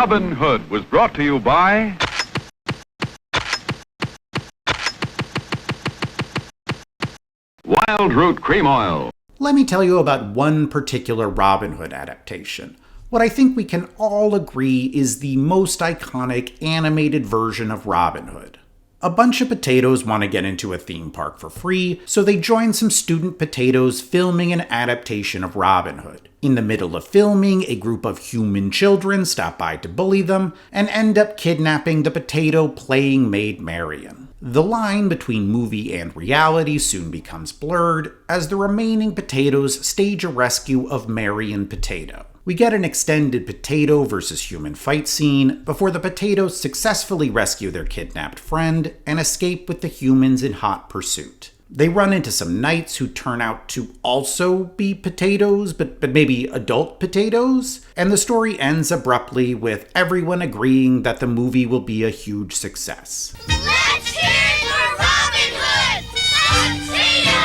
Robin Hood was brought to you by Wild Root Cream Oil. Let me tell you about one particular Robin Hood adaptation. What I think we can all agree is the most iconic animated version of Robin Hood. A bunch of potatoes want to get into a theme park for free, so they join some student potatoes filming an adaptation of Robin Hood. In the middle of filming, a group of human children stop by to bully them and end up kidnapping the potato playing Maid Marian. The line between movie and reality soon becomes blurred as the remaining potatoes stage a rescue of Marian Potato. We get an extended potato versus human fight scene before the potatoes successfully rescue their kidnapped friend and escape with the humans in hot pursuit. They run into some knights who turn out to also be potatoes, but maybe adult potatoes, and the story ends abruptly with everyone agreeing that the movie will be a huge success. Let's hear it for Robin Hood, potato!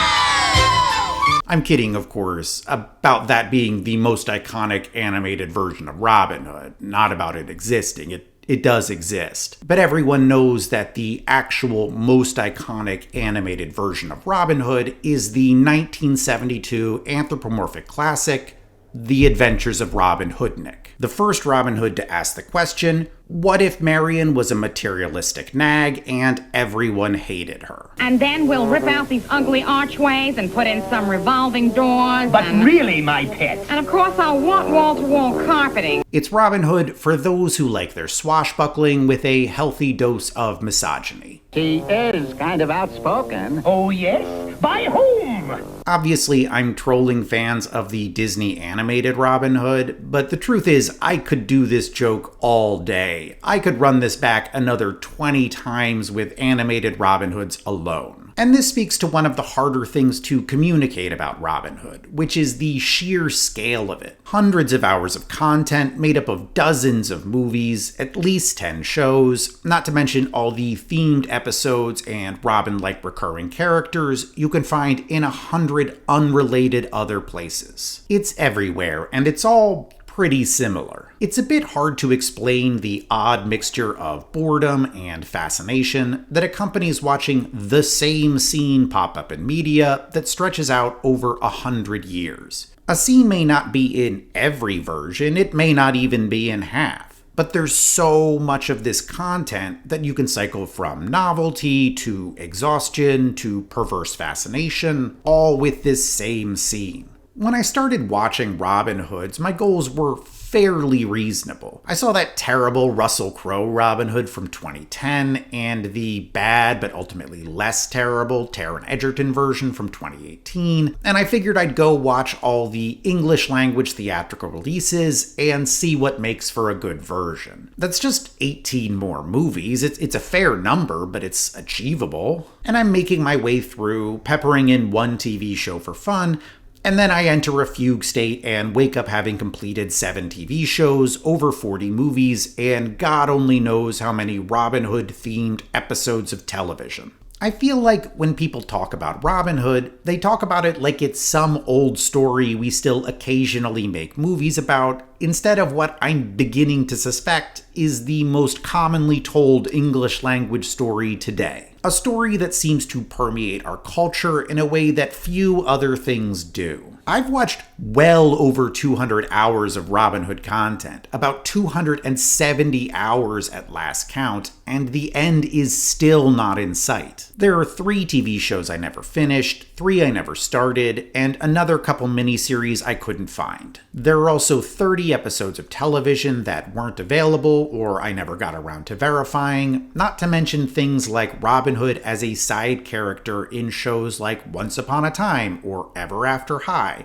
I'm kidding, of course, about that being the most iconic animated version of Robin Hood, not about it existing. It does exist. But everyone knows that the actual most iconic animated version of Robin Hood is the 1972 anthropomorphic classic, The Adventures of Robin Hoodnick. The first Robin Hood to ask the question, what if Marian was a materialistic nag and everyone hated her? And then we'll rip out these ugly archways and put in some revolving doors. But really, my pet. And of course I'll want wall-to-wall carpeting. It's Robin Hood for those who like their swashbuckling with a healthy dose of misogyny. He is kind of outspoken. Oh, yes? By whom? Obviously, I'm trolling fans of the Disney animated Robin Hood, but the truth is, I could do this joke all day. I could run this back another 20 times with animated Robin Hoods alone. And this speaks to one of the harder things to communicate about Robin Hood, which is the sheer scale of it. Hundreds of hours of content made up of dozens of movies, at least 10 shows, not to mention all the themed episodes and Robin-like recurring characters you can find in 100 unrelated other places. It's everywhere, and it's all pretty similar. It's a bit hard to explain the odd mixture of boredom and fascination that accompanies watching the same scene pop up in media that stretches out over 100 years. A scene may not be in every version, it may not even be in half, but there's so much of this content that you can cycle from novelty to exhaustion to perverse fascination, all with this same scene. When I started watching Robin Hoods, my goals were fairly reasonable. I saw that terrible Russell Crowe Robin Hood from 2010 and the bad but ultimately less terrible Taron Egerton version from 2018, and I figured I'd go watch all the English language theatrical releases and see what makes for a good version. That's just 18 more movies. It's a fair number, but it's achievable. And I'm making my way through, peppering in one TV show for fun, and then I enter a fugue state and wake up having completed 7 TV shows, over 40 movies, and God only knows how many Robin Hood-themed episodes of television. I feel like when people talk about Robin Hood, they talk about it like it's some old story we still occasionally make movies about, instead of what I'm beginning to suspect is the most commonly told English language story today. A story that seems to permeate our culture in a way that few other things do. I've watched well over 200 hours of Robin Hood content, about 270 hours at last count, and the end is still not in sight. There are 3 TV shows I never finished, 3 I never started, and another couple miniseries I couldn't find. There are also 30 episodes of television that weren't available or I never got around to verifying, not to mention things like Robin Hood as a side character in shows like Once Upon a Time or Ever After High.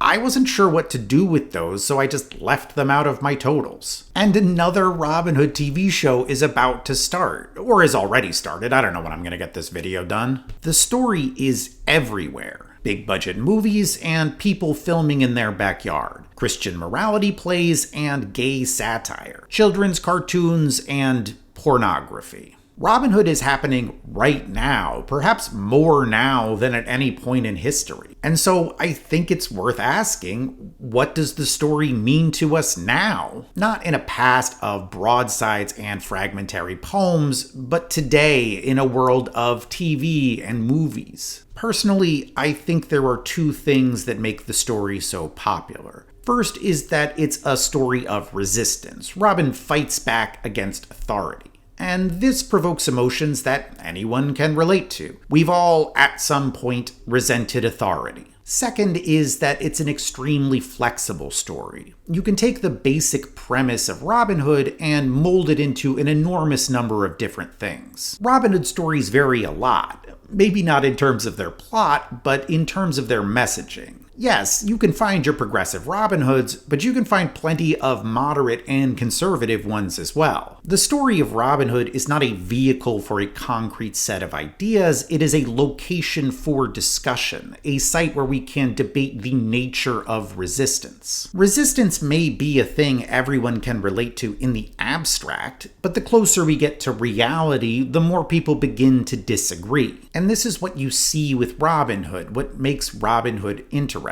I wasn't sure what to do with those, so I just left them out of my totals. And another Robin Hood TV show is about to start, or has already started. I don't know when I'm gonna get this video done. The story is everywhere. Big budget movies and people filming in their backyard. Christian morality plays and gay satire. Children's cartoons and pornography. Robin Hood is happening right now, perhaps more now than at any point in history. And so I think it's worth asking, what does the story mean to us now? Not in a past of broadsides and fragmentary poems, but today in a world of TV and movies. Personally, I think there are two things that make the story so popular. First is that it's a story of resistance. Robin fights back against authority. And this provokes emotions that anyone can relate to. We've all, at some point, resented authority. Second is that it's an extremely flexible story. You can take the basic premise of Robin Hood and mold it into an enormous number of different things. Robin Hood stories vary a lot. Maybe not in terms of their plot, but in terms of their messaging. Yes, you can find your progressive Robin Hoods, but you can find plenty of moderate and conservative ones as well. The story of Robin Hood is not a vehicle for a concrete set of ideas, it is a location for discussion, a site where we can debate the nature of resistance. Resistance may be a thing everyone can relate to in the abstract, but the closer we get to reality, the more people begin to disagree. And this is what you see with Robin Hood, what makes Robin Hood interesting.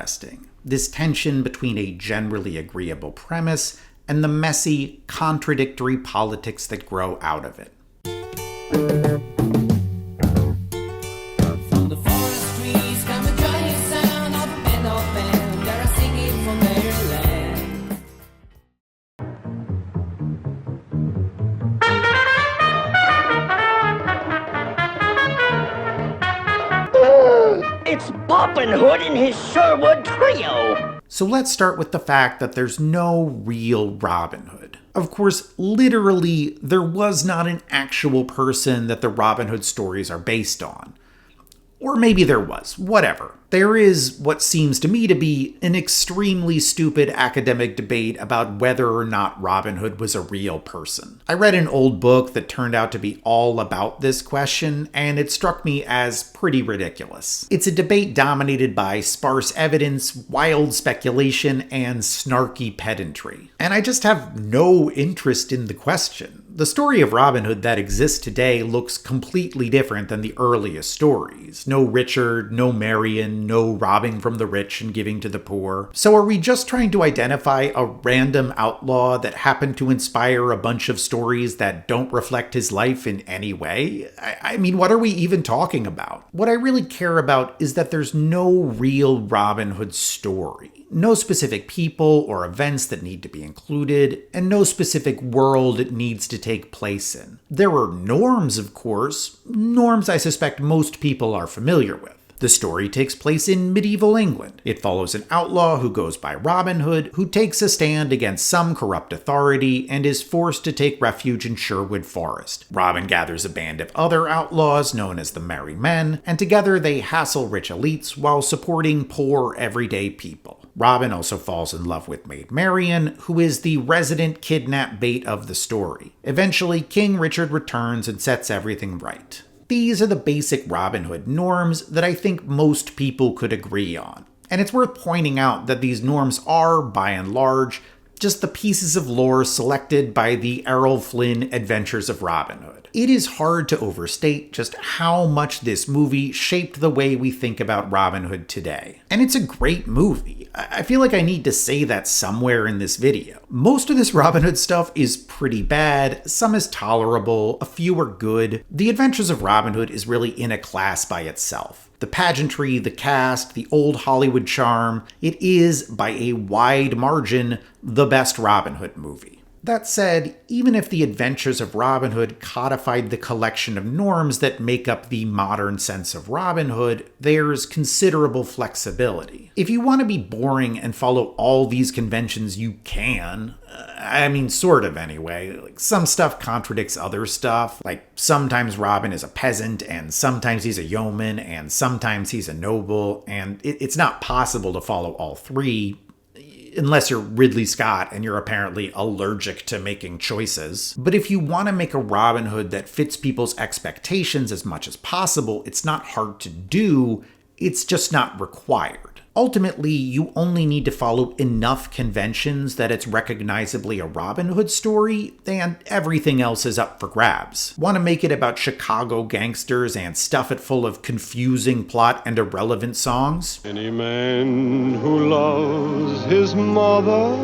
This tension between a generally agreeable premise and the messy, contradictory politics that grow out of it. From the forest trees come a joyous sound of a band of men that are singing from their land. It's Boppin' Hood and his Sherwood Trio. So let's start with the fact that there's no real Robin Hood. Of course, literally, there was not an actual person that the Robin Hood stories are based on. Or maybe there was, whatever. There is what seems to me to be an extremely stupid academic debate about whether or not Robin Hood was a real person. I read an old book that turned out to be all about this question, and it struck me as pretty ridiculous. It's a debate dominated by sparse evidence, wild speculation, and snarky pedantry. And I just have no interest in the question. The story of Robin Hood that exists today looks completely different than the earliest stories. No Richard, no Marion, no robbing from the rich and giving to the poor. So are we just trying to identify a random outlaw that happened to inspire a bunch of stories that don't reflect his life in any way? I mean, what are we even talking about? What I really care about is that there's no real Robin Hood story. No specific people or events that need to be included, and no specific world it needs to take place in. There are norms, of course, norms I suspect most people are familiar with. The story takes place in medieval England. It follows an outlaw who goes by Robin Hood, who takes a stand against some corrupt authority and is forced to take refuge in Sherwood Forest. Robin gathers a band of other outlaws known as the Merry Men, and together they hassle rich elites while supporting poor, everyday people. Robin also falls in love with Maid Marian, who is the resident kidnap bait of the story. Eventually, King Richard returns and sets everything right. These are the basic Robin Hood norms that I think most people could agree on. And it's worth pointing out that these norms are, by and large, just the pieces of lore selected by the Errol Flynn Adventures of Robin Hood. It is hard to overstate just how much this movie shaped the way we think about Robin Hood today. And it's a great movie. I feel like I need to say that somewhere in this video. Most of this Robin Hood stuff is pretty bad, some is tolerable, a few are good. The Adventures of Robin Hood is really in a class by itself. The pageantry, the cast, the old Hollywood charm, it is, by a wide margin, the best Robin Hood movie. That said, even if the Adventures of Robin Hood codified the collection of norms that make up the modern sense of Robin Hood, there's considerable flexibility. If you want to be boring and follow all these conventions, you can. I mean, sort of anyway. Like, some stuff contradicts other stuff. Like, sometimes Robin is a peasant, and sometimes he's a yeoman, and sometimes he's a noble, and it's not possible to follow all three. Unless you're Ridley Scott and you're apparently allergic to making choices. But if you want to make a Robin Hood that fits people's expectations as much as possible, it's not hard to do, it's just not required. Ultimately, you only need to follow enough conventions that it's recognizably a Robin Hood story, and everything else is up for grabs. Want to make it about Chicago gangsters and stuff it full of confusing plot and irrelevant songs? Any man who loves his mother.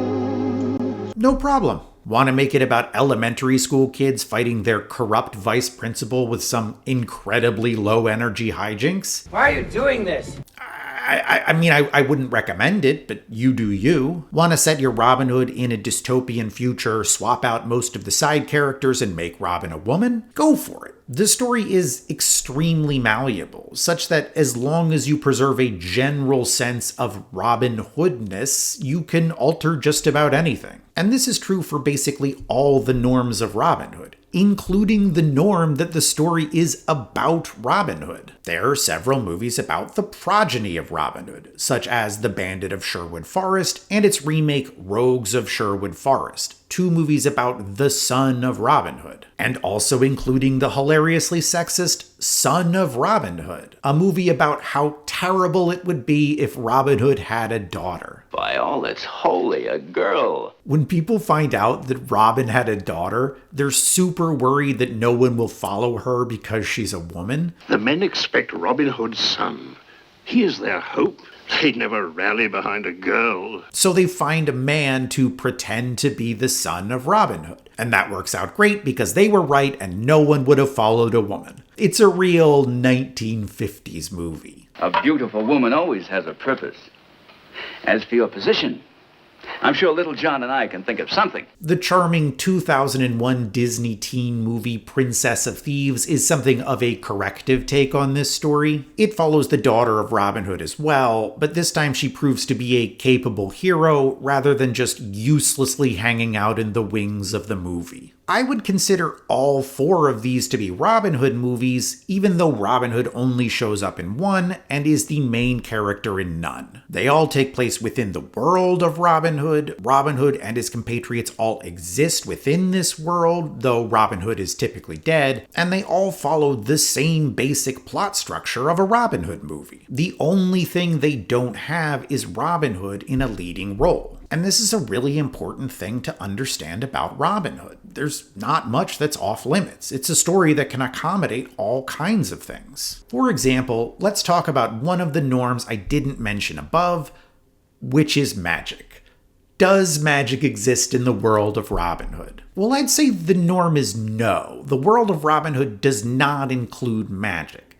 No problem. Want to make it about elementary school kids fighting their corrupt vice principal with some incredibly low-energy hijinks? Why are you doing this? I wouldn't recommend it, but you do you. Want to set your Robin Hood in a dystopian future, swap out most of the side characters, and make Robin a woman? Go for it. The story is extremely malleable, such that as long as you preserve a general sense of Robin Hoodness, you can alter just about anything. And this is true for basically all the norms of Robin Hood, including the norm that the story is about Robin Hood. There are several movies about the progeny of Robin Hood, such as The Bandit of Sherwood Forest and its remake Rogues of Sherwood Forest, two movies about the son of Robin Hood, and also including the hilariously sexist Son of Robin Hood, a movie about how terrible it would be if Robin Hood had a daughter. By all that's holy, a girl. When people find out that Robin had a daughter, they're super worried that no one will follow her because she's a woman. The men expect Robin Hood's son. He is their hope. They'd never rally behind a girl. So they find a man to pretend to be the son of Robin Hood. And that works out great because they were right and no one would have followed a woman. It's a real 1950s movie. A beautiful woman always has a purpose. As for your position, I'm sure little John and I can think of something. The charming 2001 Disney teen movie Princess of Thieves is something of a corrective take on this story. It follows the daughter of Robin Hood as well, but this time she proves to be a capable hero rather than just uselessly hanging out in the wings of the movie. I would consider all four of these to be Robin Hood movies, even though Robin Hood only shows up in one and is the main character in none. They all take place within the world of Robin Hood. Robin Hood and his compatriots all exist within this world, though Robin Hood is typically dead, and they all follow the same basic plot structure of a Robin Hood movie. The only thing they don't have is Robin Hood in a leading role. And this is a really important thing to understand about Robin Hood. There's not much that's off limits. It's a story that can accommodate all kinds of things. For example, let's talk about one of the norms I didn't mention above, which is magic. Does magic exist in the world of Robin Hood? Well, I'd say the norm is no. The world of Robin Hood does not include magic.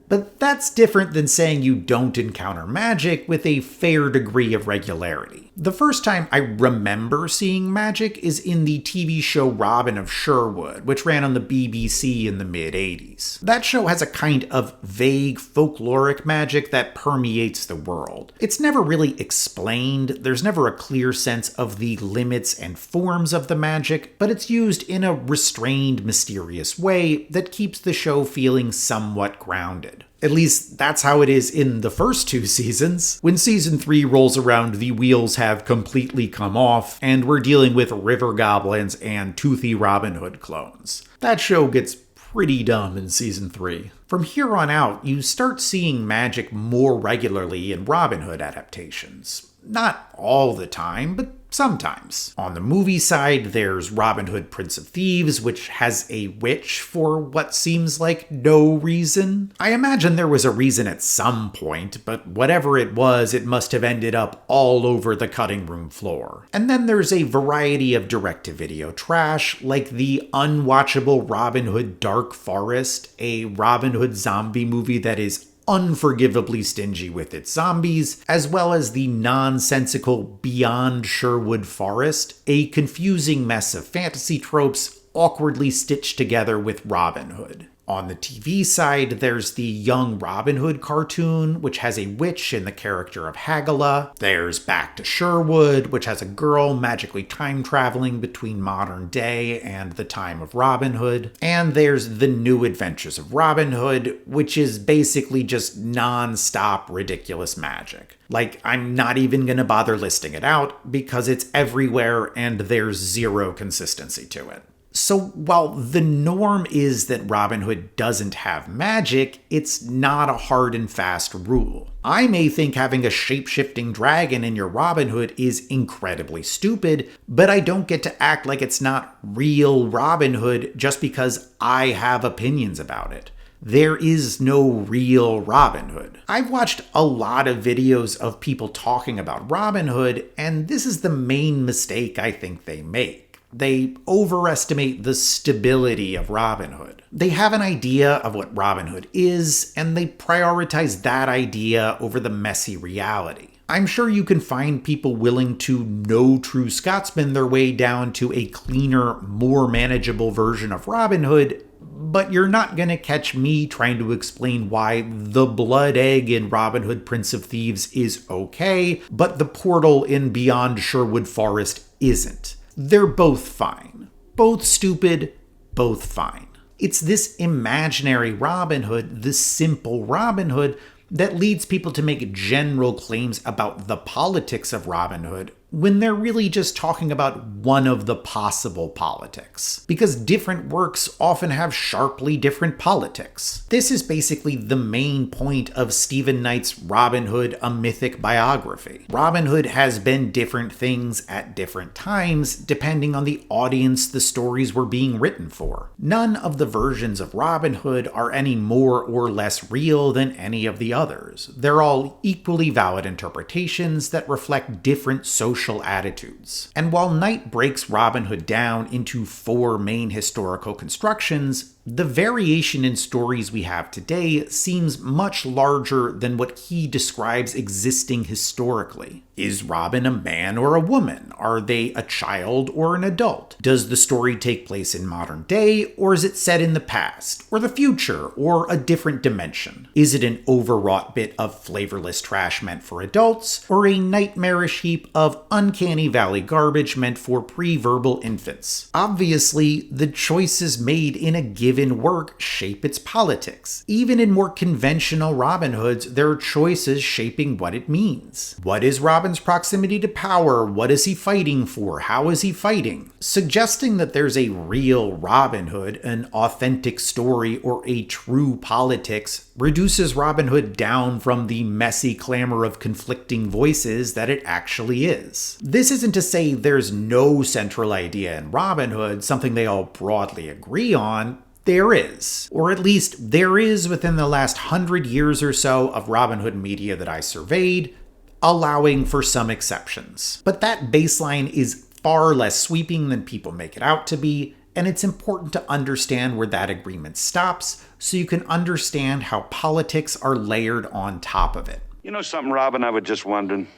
But that's different than saying you don't encounter magic with a fair degree of regularity. The first time I remember seeing magic is in the TV show Robin of Sherwood, which ran on the BBC in the mid-80s. That show has a kind of vague folkloric magic that permeates the world. It's never really explained, there's never a clear sense of the limits and forms of the magic, but it's used in a restrained, mysterious way that keeps the show feeling somewhat grounded. At least, that's how it is in the first two seasons. When season 3 rolls around, the wheels have completely come off, and we're dealing with river goblins and toothy Robin Hood clones. That show gets pretty dumb in season 3. From here on out, you start seeing magic more regularly in Robin Hood adaptations. Not all the time, but sometimes. On the movie side, there's Robin Hood Prince of Thieves, which has a witch for what seems like no reason. I imagine there was a reason at some point, but whatever it was, it must have ended up all over the cutting room floor. And then there's a variety of direct-to-video trash, like the unwatchable Robin Hood Dark Forest, a Robin Hood zombie movie that is unforgivably stingy with its zombies, as well as the nonsensical Beyond Sherwood Forest, a confusing mess of fantasy tropes awkwardly stitched together with Robin Hood. On the TV side, there's the Young Robin Hood cartoon, which has a witch in the character of Haggala. There's Back to Sherwood, which has a girl magically time-traveling between modern day and the time of Robin Hood. And there's The New Adventures of Robin Hood, which is basically just non-stop ridiculous magic. Like, I'm not even gonna bother listing it out, because it's everywhere and there's zero consistency to it. So while the norm is that Robin Hood doesn't have magic, it's not a hard and fast rule. I may think having a shape-shifting dragon in your Robin Hood is incredibly stupid, but I don't get to act like it's not real Robin Hood just because I have opinions about it. There is no real Robin Hood. I've watched a lot of videos of people talking about Robin Hood, and this is the main mistake I think they make. They overestimate the stability of Robin Hood. They have an idea of what Robin Hood is, and they prioritize that idea over the messy reality. I'm sure you can find people willing to no true Scotsman their way down to a cleaner, more manageable version of Robin Hood, but you're not going to catch me trying to explain why the blood egg in Robin Hood Prince of Thieves is okay, but the portal in Beyond Sherwood Forest isn't. They're both fine. Both stupid, both fine. It's this imaginary Robin Hood, this simple Robin Hood, that leads people to make general claims about the politics of Robin Hood when they're really just talking about one of the possible politics. Because different works often have sharply different politics. This is basically the main point of Stephen Knight's Robin Hood, a Mythic Biography. Robin Hood has been different things at different times, depending on the audience the stories were being written for. None of the versions of Robin Hood are any more or less real than any of the others. They're all equally valid interpretations that reflect different social attitudes. And while Knight breaks Robin Hood down into 4 main historical constructions, the variation in stories we have today seems much larger than what he describes existing historically. Is Robin a man or a woman? Are they a child or an adult? Does the story take place in modern day, or is it set in the past, or the future, or a different dimension? Is it an overwrought bit of flavorless trash meant for adults, or a nightmarish heap of uncanny valley garbage meant for pre-verbal infants? Obviously, the choices made in a given work shape its politics. Even in more conventional Robin Hoods, there are choices shaping what it means. What is Robin's proximity to power? What is he fighting for? How is he fighting? Suggesting that there's a real Robin Hood, an authentic story, or a true politics reduces Robin Hood down from the messy clamor of conflicting voices that it actually is. This isn't to say there's no central idea in Robin Hood, something they all broadly agree on. There is. Or at least there is within the last 100 years or so of Robin Hood media that I surveyed, allowing for some exceptions. But that baseline is far less sweeping than people make it out to be, and it's important to understand where that agreement stops so you can understand how politics are layered on top of it. You know something, Robin, I was just wondering.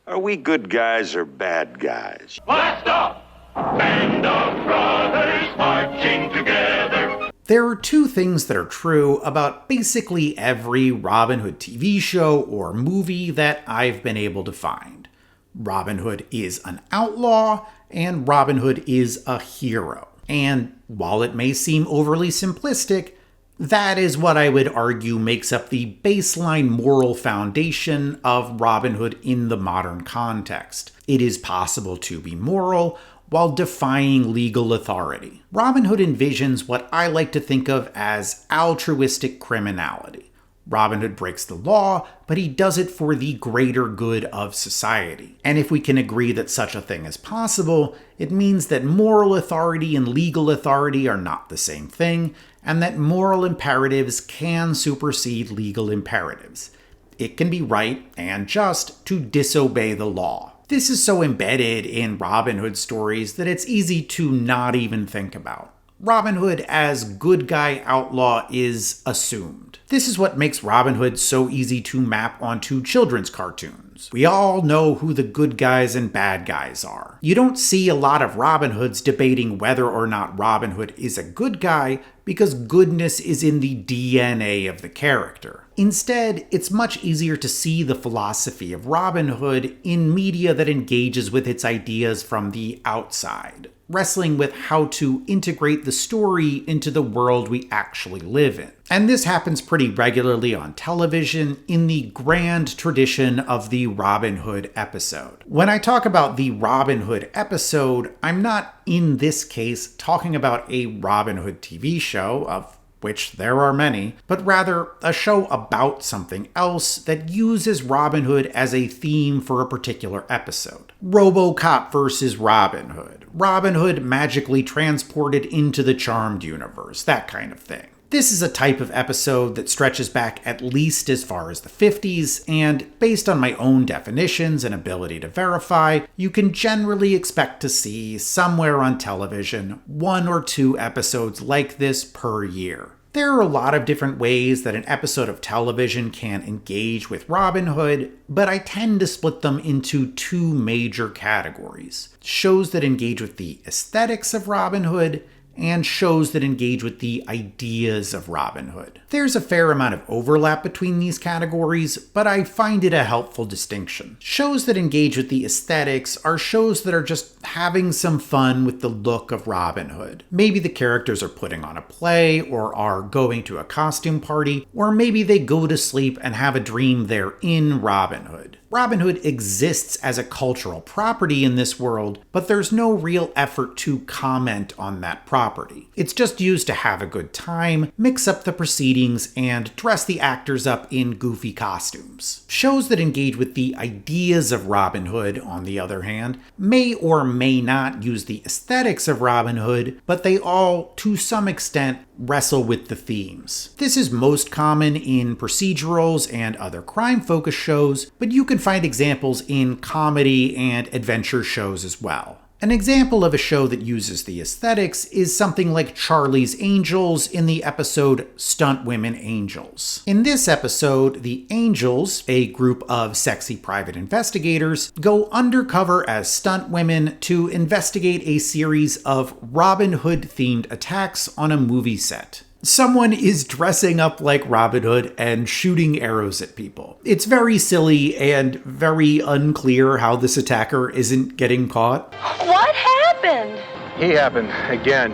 Are we good guys or bad guys? Blast off! Band of brothers marching together. There are 2 things that are true about basically every Robin Hood TV show or movie that I've been able to find. Robin Hood is an outlaw, and Robin Hood is a hero. And while it may seem overly simplistic, that is what I would argue makes up the baseline moral foundation of Robin Hood in the modern context. It is possible to be moral while defying legal authority. Robin Hood envisions what I like to think of as altruistic criminality. Robin Hood breaks the law, but he does it for the greater good of society. And if we can agree that such a thing is possible, it means that moral authority and legal authority are not the same thing, and that moral imperatives can supersede legal imperatives. It can be right and just to disobey the law. This is so embedded in Robin Hood stories that it's easy to not even think about. Robin Hood as good guy outlaw is assumed. This is what makes Robin Hood so easy to map onto children's cartoons. We all know who the good guys and bad guys are. You don't see a lot of Robin Hoods debating whether or not Robin Hood is a good guy because goodness is in the DNA of the character. Instead, it's much easier to see the philosophy of Robin Hood in media that engages with its ideas from the outside, wrestling with how to integrate the story into the world we actually live in. And this happens pretty regularly on television in the grand tradition of the Robin Hood episode. When I talk about the Robin Hood episode, I'm not, in this case, talking about a Robin Hood TV show, of which there are many, but rather a show about something else that uses Robin Hood as a theme for a particular episode. RoboCop versus Robin Hood. Robin Hood magically transported into the Charmed universe, that kind of thing. This is a type of episode that stretches back at least as far as the 50s, and based on my own definitions and ability to verify, you can generally expect to see somewhere on television 1 or 2 episodes like this per year. There are a lot of different ways that an episode of television can engage with Robin Hood, but I tend to split them into 2 major categories. Shows that engage with the aesthetics of Robin Hood, and shows that engage with the ideas of Robin Hood. There's a fair amount of overlap between these categories, but I find it a helpful distinction. Shows that engage with the aesthetics are shows that are just having some fun with the look of Robin Hood. Maybe the characters are putting on a play, or are going to a costume party, or maybe they go to sleep and have a dream they're in Robin Hood. Robin Hood exists as a cultural property in this world, but there's no real effort to comment on that property. It's just used to have a good time, mix up the proceedings, and dress the actors up in goofy costumes. Shows that engage with the ideas of Robin Hood, on the other hand, may or may not use the aesthetics of Robin Hood, but they all, to some extent, wrestle with the themes. This is most common in procedurals and other crime-focused shows, but you can find examples in comedy and adventure shows as well. An example of a show that uses the aesthetics is something like Charlie's Angels in the episode Stunt Women Angels. In this episode, the Angels, a group of sexy private investigators, go undercover as stunt women to investigate a series of Robin Hood-themed attacks on a movie set. Someone is dressing up like Robin Hood and shooting arrows at people. It's very silly and very unclear how this attacker isn't getting caught. What happened? He happened again.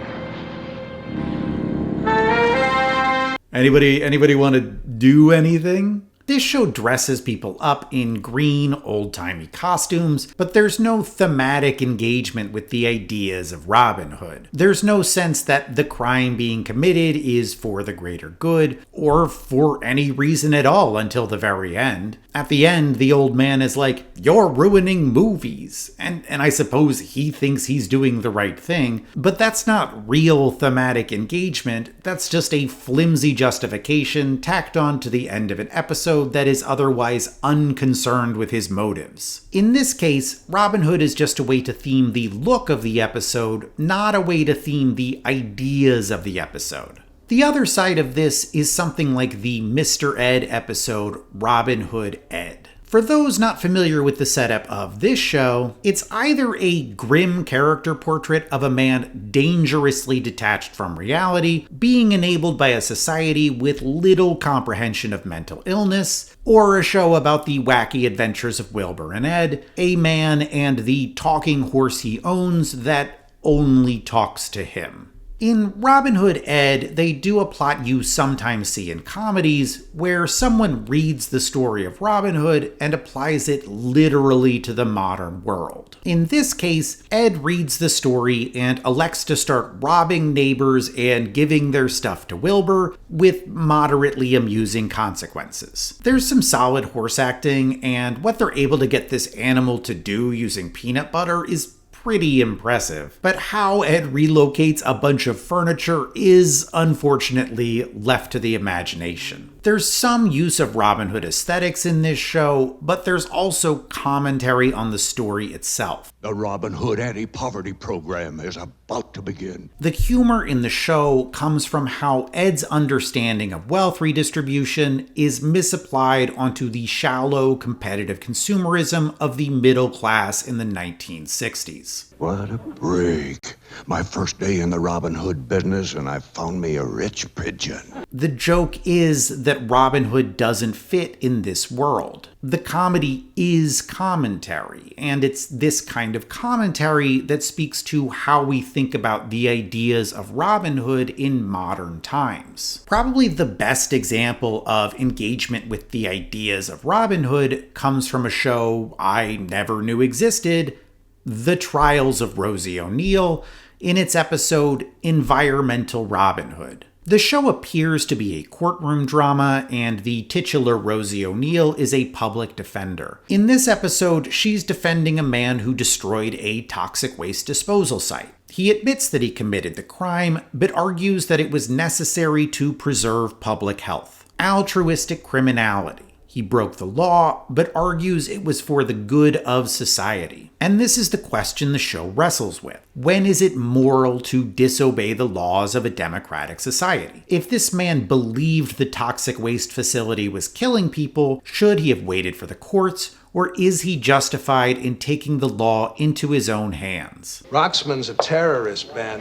Anybody want to do anything? This show dresses people up in green, old-timey costumes, but there's no thematic engagement with the ideas of Robin Hood. There's no sense that the crime being committed is for the greater good, or for any reason at all until the very end. At the end, the old man is like, "You're ruining movies." And I suppose he thinks he's doing the right thing, but that's not real thematic engagement. That's just a flimsy justification tacked on to the end of an episode that is otherwise unconcerned with his motives. In this case, Robin Hood is just a way to theme the look of the episode, not a way to theme the ideas of the episode. The other side of this is something like the Mr. Ed episode Robin Hood Ed. For those not familiar with the setup of this show, it's either a grim character portrait of a man dangerously detached from reality, being enabled by a society with little comprehension of mental illness, or a show about the wacky adventures of Wilbur and Ed, a man and the talking horse he owns that only talks to him. In Robin Hood Ed, they do a plot you sometimes see in comedies, where someone reads the story of Robin Hood and applies it literally to the modern world. In this case, Ed reads the story and elects to start robbing neighbors and giving their stuff to Wilbur, with moderately amusing consequences. There's some solid horse acting, and what they're able to get this animal to do using peanut butter is pretty impressive, but how Ed relocates a bunch of furniture is unfortunately left to the imagination. There's some use of Robin Hood aesthetics in this show, but there's also commentary on the story itself. The Robin Hood anti-poverty program is about to begin. The humor in the show comes from how Ed's understanding of wealth redistribution is misapplied onto the shallow, competitive consumerism of the middle class in the 1960s. series. What a break. My first day in the Robin Hood business, and I found me a rich pigeon. The joke is that Robin Hood doesn't fit in this world. The comedy is commentary, and it's this kind of commentary that speaks to how we think about the ideas of Robin Hood in modern times. Probably the best example of engagement with the ideas of Robin Hood comes from a show I never knew existed, The Trials of Rosie O'Neill, in its episode Environmental Robin Hood. The show appears to be a courtroom drama, and the titular Rosie O'Neill is a public defender. In this episode, she's defending a man who destroyed a toxic waste disposal site. He admits that he committed the crime, but argues that it was necessary to preserve public health. Altruistic criminality. He broke the law, but argues it was for the good of society. And this is the question the show wrestles with. When is it moral to disobey the laws of a democratic society? If this man believed the toxic waste facility was killing people, should he have waited for the courts, or is he justified in taking the law into his own hands? Roxman's a terrorist, Ben,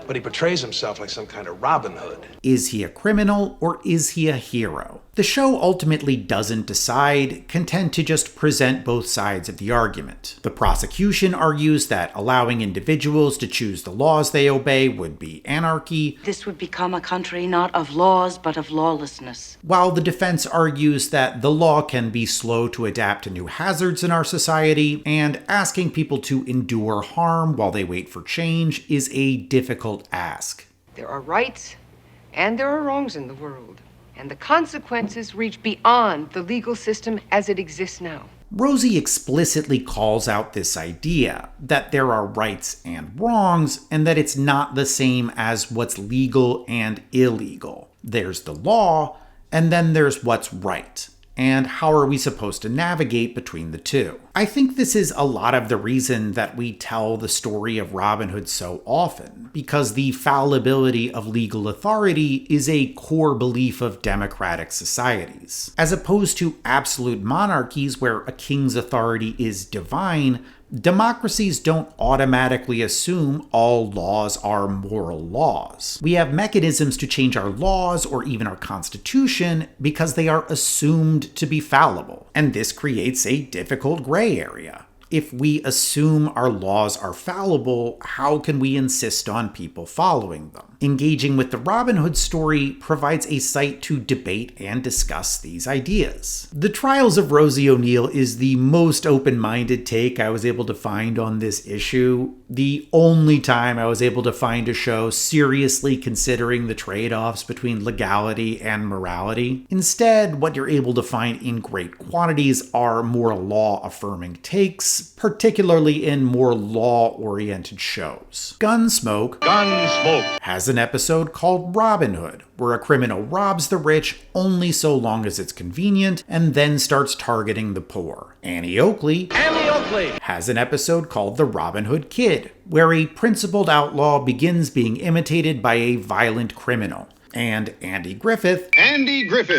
but he portrays himself like some kind of Robin Hood. Is he a criminal, or is he a hero? The show ultimately doesn't decide, content to just present both sides of the argument. The prosecution argues that allowing individuals to choose the laws they obey would be anarchy. This would become a country not of laws, but of lawlessness. While the defense argues that the law can be slow to adapt to new hazards in our society, and asking people to endure harm while they wait for change is a difficult ask. There are rights and there are wrongs in the world, and the consequences reach beyond the legal system as it exists now. Rosie explicitly calls out this idea that there are rights and wrongs, and that it's not the same as what's legal and illegal. There's the law, and then there's what's right. And how are we supposed to navigate between the two? I think this is a lot of the reason that we tell the story of Robin Hood so often, because the fallibility of legal authority is a core belief of democratic societies. As opposed to absolute monarchies where a king's authority is divine, democracies don't automatically assume all laws are moral laws. We have mechanisms to change our laws or even our constitution because they are assumed to be fallible, and this creates a difficult gray area. If we assume our laws are fallible, how can we insist on people following them? Engaging with the Robin Hood story provides a site to debate and discuss these ideas. The Trials of Rosie O'Neill is the most open-minded take I was able to find on this issue. The only time I was able to find a show seriously considering the trade-offs between legality and morality. Instead, what you're able to find in great quantities are more law-affirming takes, particularly in more law-oriented shows. Gunsmoke has an episode called Robin Hood, where a criminal robs the rich only so long as it's convenient and then starts targeting the poor. Annie Oakley has an episode called The Robin Hood Kid, where a principled outlaw begins being imitated by a violent criminal. And Andy Griffith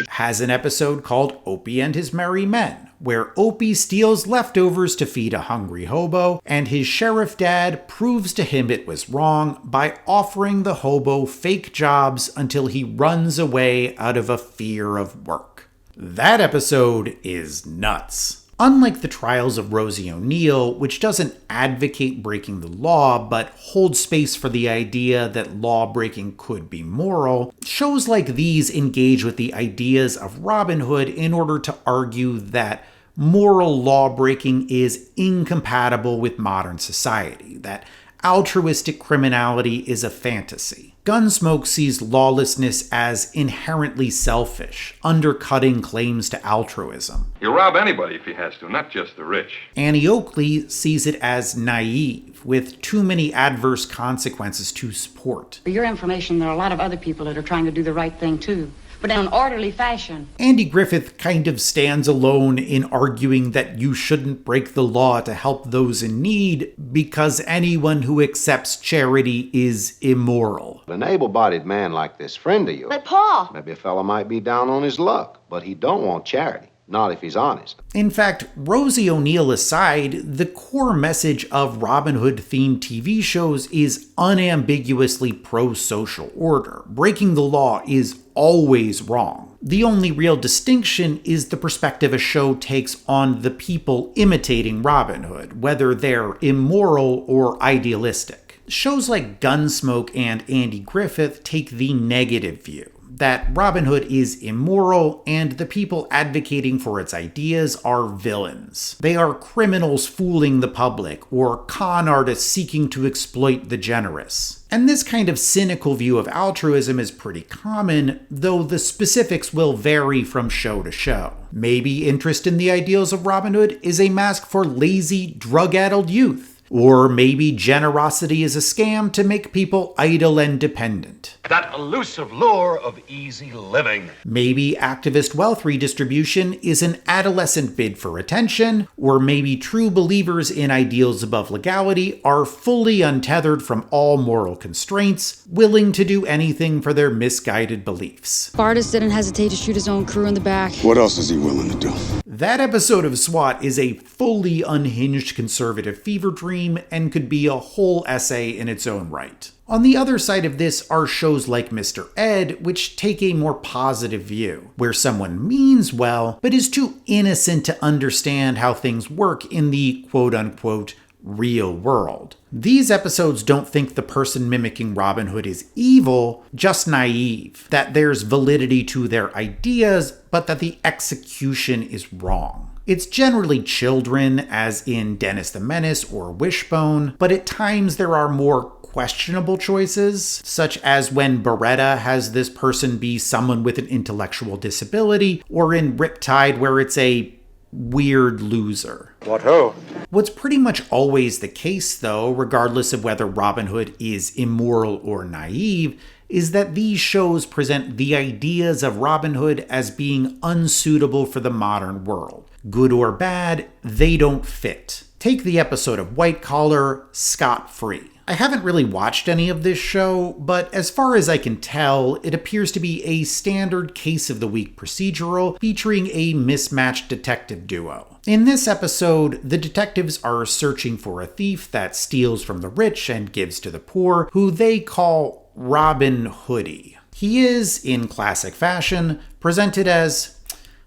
has an episode called Opie and His Merry Men, where Opie steals leftovers to feed a hungry hobo, and his sheriff dad proves to him it was wrong by offering the hobo fake jobs until he runs away out of a fear of work. That episode is nuts. Unlike the Trials of Rosie O'Neill, which doesn't advocate breaking the law, but holds space for the idea that law breaking could be moral, shows like these engage with the ideas of Robin Hood in order to argue that moral law breaking is incompatible with modern society, that altruistic criminality is a fantasy. Gunsmoke sees lawlessness as inherently selfish, undercutting claims to altruism. He'll rob anybody if he has to, not just the rich. Annie Oakley sees it as naive, with too many adverse consequences to support. For your information, there are a lot of other people that are trying to do the right thing too, but in an orderly fashion. Andy Griffith kind of stands alone in arguing that you shouldn't break the law to help those in need because anyone who accepts charity is immoral. An able-bodied man like this friend of yours. But Paul! Maybe a fella might be down on his luck, but he don't want charity. Not if he's honest. In fact, Rosie O'Neill aside, the core message of Robin Hood-themed TV shows is unambiguously pro-social order. Breaking the law is always wrong. The only real distinction is the perspective a show takes on the people imitating Robin Hood, whether they're immoral or idealistic. Shows like Gunsmoke and Andy Griffith take the negative view, that Robin Hood is immoral and the people advocating for its ideas are villains. They are criminals fooling the public or con artists seeking to exploit the generous. And this kind of cynical view of altruism is pretty common, though the specifics will vary from show to show. Maybe interest in the ideals of Robin Hood is a mask for lazy, drug-addled youth. Or maybe generosity is a scam to make people idle and dependent. That elusive lure of easy living. Maybe activist wealth redistribution is an adolescent bid for attention, or maybe true believers in ideals above legality are fully untethered from all moral constraints, willing to do anything for their misguided beliefs. Bartis didn't hesitate to shoot his own crew in the back. What else is he willing to do? That episode of SWAT is a fully unhinged conservative fever dream and could be a whole essay in its own right. On the other side of this are shows like Mr. Ed, which take a more positive view, where someone means well, but is too innocent to understand how things work in the quote-unquote real world. These episodes don't think the person mimicking Robin Hood is evil, just naive, that there's validity to their ideas, but that the execution is wrong. It's generally children, as in Dennis the Menace or Wishbone, but at times there are more questionable choices, such as when Beretta has this person be someone with an intellectual disability, or in Riptide where it's a weird loser. What ho? What's pretty much always the case, though, regardless of whether Robin Hood is immoral or naive, is that these shows present the ideas of Robin Hood as being unsuitable for the modern world. Good or bad, they don't fit. Take the episode of White Collar, Scot-Free. I haven't really watched any of this show, but as far as I can tell, it appears to be a standard case of the week procedural featuring a mismatched detective duo. In this episode, the detectives are searching for a thief that steals from the rich and gives to the poor, who they call Robin Hoodie. He is, in classic fashion, presented as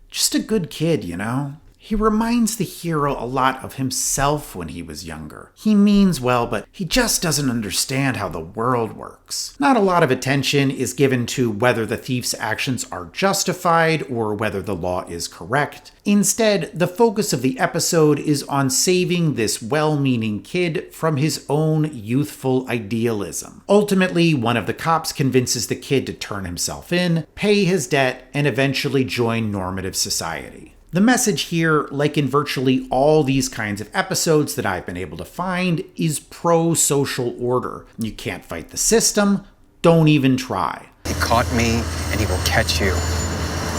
just a good kid, you know? He reminds the hero a lot of himself when he was younger. He means well, but he just doesn't understand how the world works. Not a lot of attention is given to whether the thief's actions are justified or whether the law is correct. Instead, the focus of the episode is on saving this well-meaning kid from his own youthful idealism. Ultimately, one of the cops convinces the kid to turn himself in, pay his debt, and eventually join normative society. The message here, like in virtually all these kinds of episodes that I've been able to find, is pro-social order. You can't fight the system, don't even try. He caught me, and he will catch you.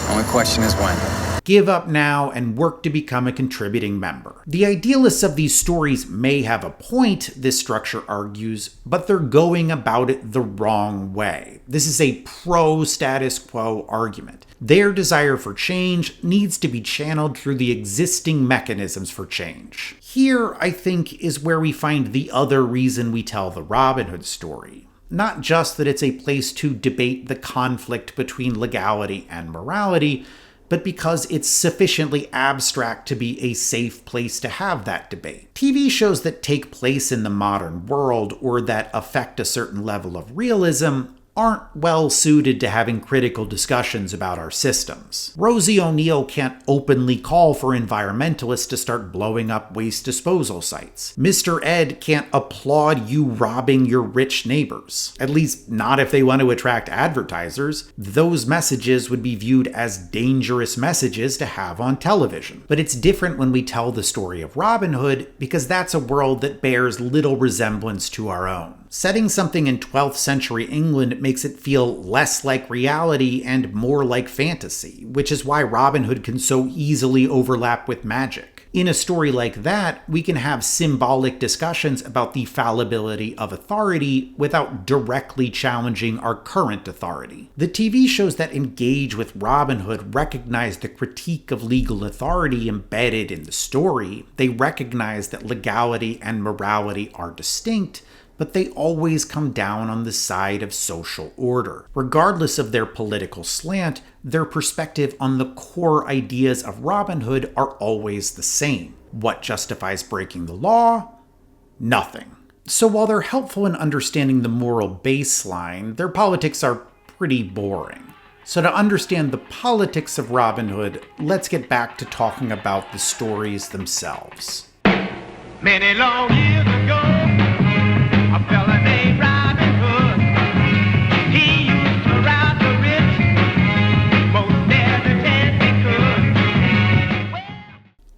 Only question is when. Give up now and work to become a contributing member. The idealists of these stories may have a point, this structure argues, but they're going about it the wrong way. This is a pro-status quo argument. Their desire for change needs to be channeled through the existing mechanisms for change. Here, I think, is where we find the other reason we tell the Robin Hood story. Not just that it's a place to debate the conflict between legality and morality, but because it's sufficiently abstract to be a safe place to have that debate. TV shows that take place in the modern world or that affect a certain level of realism aren't well suited to having critical discussions about our systems. Rosie O'Neill can't openly call for environmentalists to start blowing up waste disposal sites. Mr. Ed can't applaud you robbing your rich neighbors. At least not if they want to attract advertisers. Those messages would be viewed as dangerous messages to have on television. But it's different when we tell the story of Robin Hood because that's a world that bears little resemblance to our own. Setting something in 12th century England makes it feel less like reality and more like fantasy, which is why Robin Hood can so easily overlap with magic. In a story like that, we can have symbolic discussions about the fallibility of authority without directly challenging our current authority. The TV shows that engage with Robin Hood recognize the critique of legal authority embedded in the story. They recognize that legality and morality are distinct, but they always come down on the side of social order. Regardless of their political slant, their perspective on the core ideas of Robin Hood are always the same. What justifies breaking the law? Nothing. So while they're helpful in understanding the moral baseline, their politics are pretty boring. So to understand the politics of Robin Hood, let's get back to talking about the stories themselves. Many long years ago, a fella named Robin Hood, he used to rob the rich, most every chance he could.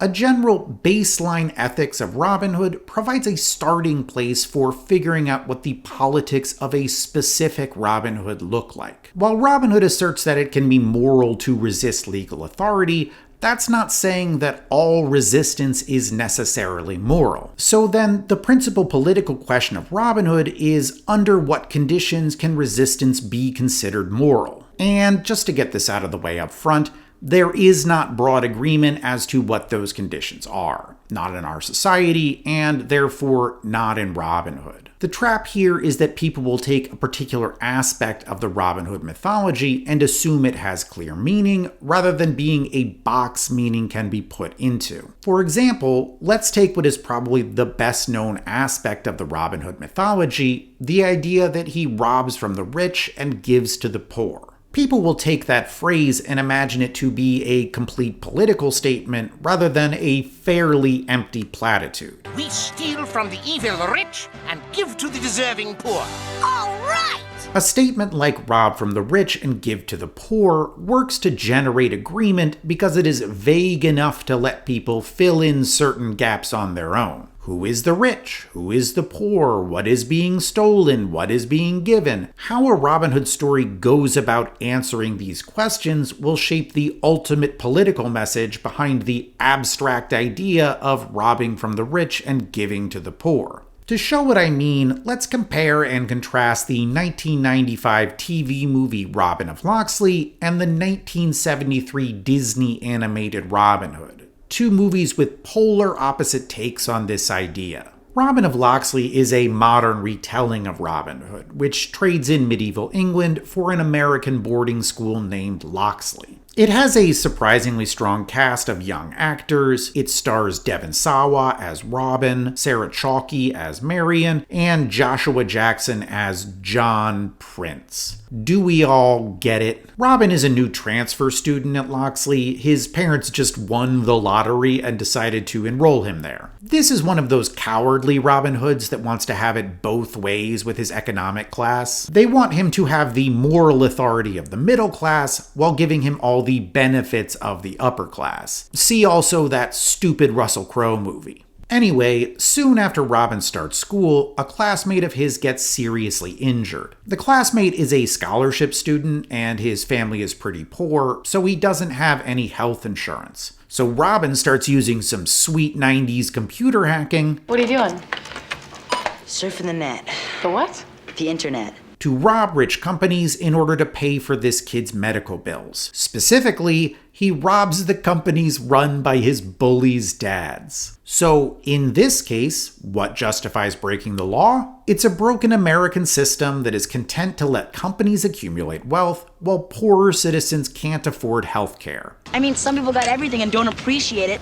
A general baseline ethics of Robin Hood provides a starting place for figuring out what the politics of a specific Robin Hood look like. While Robin Hood asserts that it can be moral to resist legal authority, that's not saying that all resistance is necessarily moral. So then, the principal political question of Robin Hood is, under what conditions can resistance be considered moral? And just to get this out of the way up front, there is not broad agreement as to what those conditions are. Not in our society, and therefore not in Robin Hood. The trap here is that people will take a particular aspect of the Robin Hood mythology and assume it has clear meaning, rather than being a box meaning can be put into. For example, let's take what is probably the best known aspect of the Robin Hood mythology, the idea that he robs from the rich and gives to the poor. People will take that phrase and imagine it to be a complete political statement rather than a fairly empty platitude. We steal from the evil rich and give to the deserving poor. All right! A statement like rob from the rich and give to the poor works to generate agreement because it is vague enough to let people fill in certain gaps on their own. Who is the rich? Who is the poor? What is being stolen? What is being given? How a Robin Hood story goes about answering these questions will shape the ultimate political message behind the abstract idea of robbing from the rich and giving to the poor. To show what I mean, let's compare and contrast the 1995 TV movie Robin of Locksley and the 1973 Disney animated Robin Hood. Two movies with polar opposite takes on this idea. Robin of Locksley is a modern retelling of Robin Hood, which trades in medieval England for an American boarding school named Locksley. It has a surprisingly strong cast of young actors. It stars Devon Sawa as Robin, Sarah Chalke as Marion, and Joshua Jackson as John Prince. Do we all get it? Robin is a new transfer student at Locksley. His parents just won the lottery and decided to enroll him there. This is one of those cowardly Robin Hoods that wants to have it both ways with his economic class. They want him to have the moral authority of the middle class while giving him all the benefits of the upper class. See also that stupid Russell Crowe movie. Anyway, soon after Robin starts school, a classmate of his gets seriously injured. The classmate is a scholarship student and his family is pretty poor, so he doesn't have any health insurance. So Robin starts using some sweet 90s computer hacking. What are you doing? Surfing the net. The what? The internet. To rob rich companies in order to pay for this kid's medical bills. Specifically, he robs the companies run by his bullies' dads. So, in this case, what justifies breaking the law? It's a broken American system that is content to let companies accumulate wealth while poorer citizens can't afford health care. I mean, some people got everything and don't appreciate it,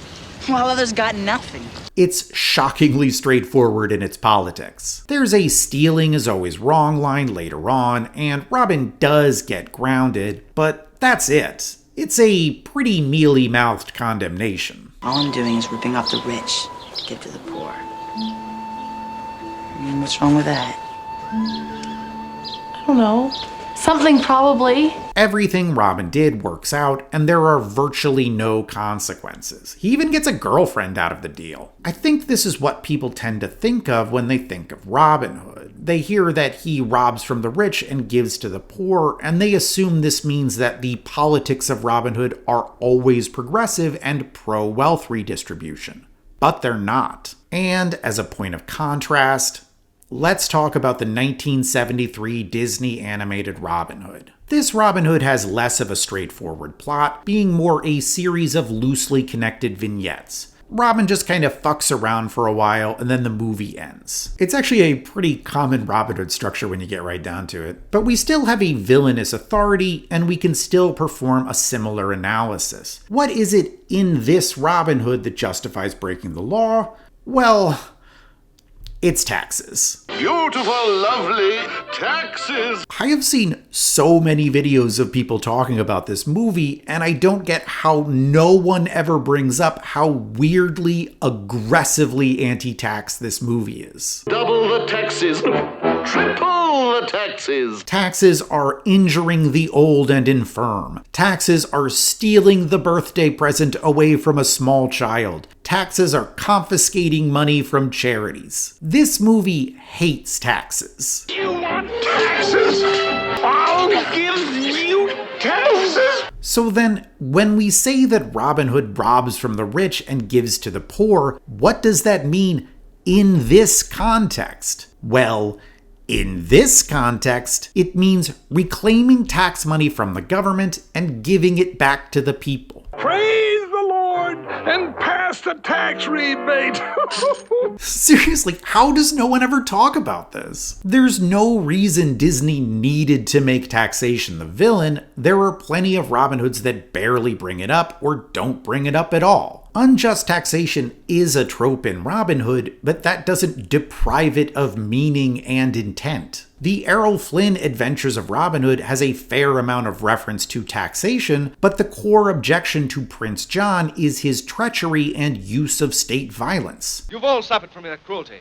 while others got nothing. It's shockingly straightforward in its politics. There's a stealing is always wrong line later on, and Robin does get grounded, but that's it. It's a pretty mealy-mouthed condemnation. All I'm doing is ripping off the rich to give to the poor. I mean, what's wrong with that? I don't know. Something probably. Everything Robin did works out, and there are virtually no consequences. He even gets a girlfriend out of the deal. I think this is what people tend to think of when they think of Robin Hood. They hear that he robs from the rich and gives to the poor, and they assume this means that the politics of Robin Hood are always progressive and pro-wealth redistribution. But they're not. And as a point of contrast, let's talk about the 1973 Disney animated Robin Hood. This Robin Hood has less of a straightforward plot, being more a series of loosely connected vignettes. Robin just kind of fucks around for a while and then the movie ends. It's actually a pretty common Robin Hood structure when you get right down to it. But we still have a villainous authority and we can still perform a similar analysis. What is it in this Robin Hood that justifies breaking the law? Well, it's taxes. Beautiful, lovely taxes. I have seen so many videos of people talking about this movie, and I don't get how no one ever brings up how weirdly, aggressively anti-tax this movie is. Double the taxes. Triple the taxes. Taxes are injuring the old and infirm. Taxes are stealing the birthday present away from a small child. Taxes are confiscating money from charities. This movie hates taxes. You want taxes? I'll give you taxes. So then, when we say that Robin Hood robs from the rich and gives to the poor, what does that mean in this context? Well, in this context, it means reclaiming tax money from the government and giving it back to the people. Praise the Lord and pass the tax rebate. Seriously, how does no one ever talk about this? There's no reason Disney needed to make taxation the villain. There are plenty of Robin Hoods that barely bring it up or don't bring it up at all. Unjust taxation is a trope in Robin Hood, but that doesn't deprive it of meaning and intent. The Errol Flynn Adventures of Robin Hood has a fair amount of reference to taxation, but the core objection to Prince John is his treachery and use of state violence. You've all suffered from their cruelty.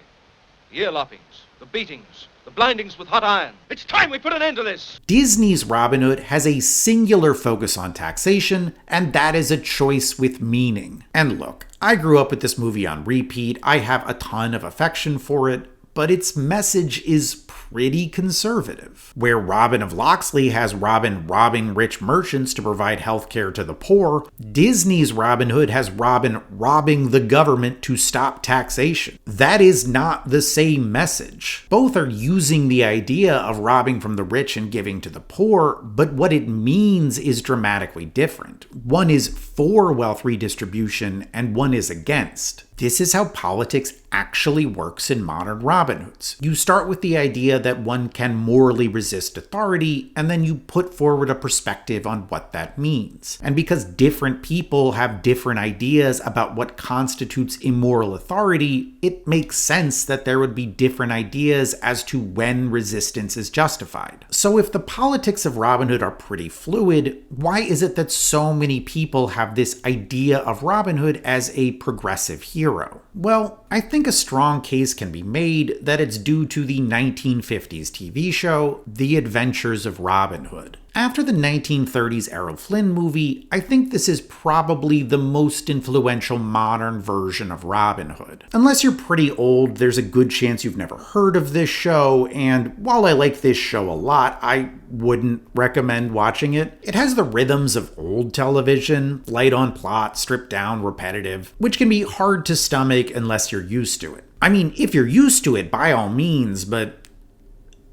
The ear loppings, the beatings, the blindings with hot iron. It's time we put an end to this! Disney's Robin Hood has a singular focus on taxation, and that is a choice with meaning. And look, I grew up with this movie on repeat, I have a ton of affection for it, but its message is pretty conservative. Where Robin of Locksley has Robin robbing rich merchants to provide healthcare to the poor, Disney's Robin Hood has Robin robbing the government to stop taxation. That is not the same message. Both are using the idea of robbing from the rich and giving to the poor, but what it means is dramatically different. One is for wealth redistribution and one is against. This is how politics actually works in modern Robin Hoods. You start with the idea that one can morally resist authority, and then you put forward a perspective on what that means. And because different people have different ideas about what constitutes immoral authority, it makes sense that there would be different ideas as to when resistance is justified. So if the politics of Robin Hood are pretty fluid, why is it that so many people have this idea of Robin Hood as a progressive hero? Well, I think a strong case can be made that it's due to the 1950s TV show, The Adventures of Robin Hood. After the 1930s Errol Flynn movie, I think this is probably the most influential modern version of Robin Hood. Unless you're pretty old, there's a good chance you've never heard of this show, and while I like this show a lot, I wouldn't recommend watching it. It has the rhythms of old television, light on plot, stripped down, repetitive, which can be hard to stomach unless you're used to it. I mean, if you're used to it, by all means, but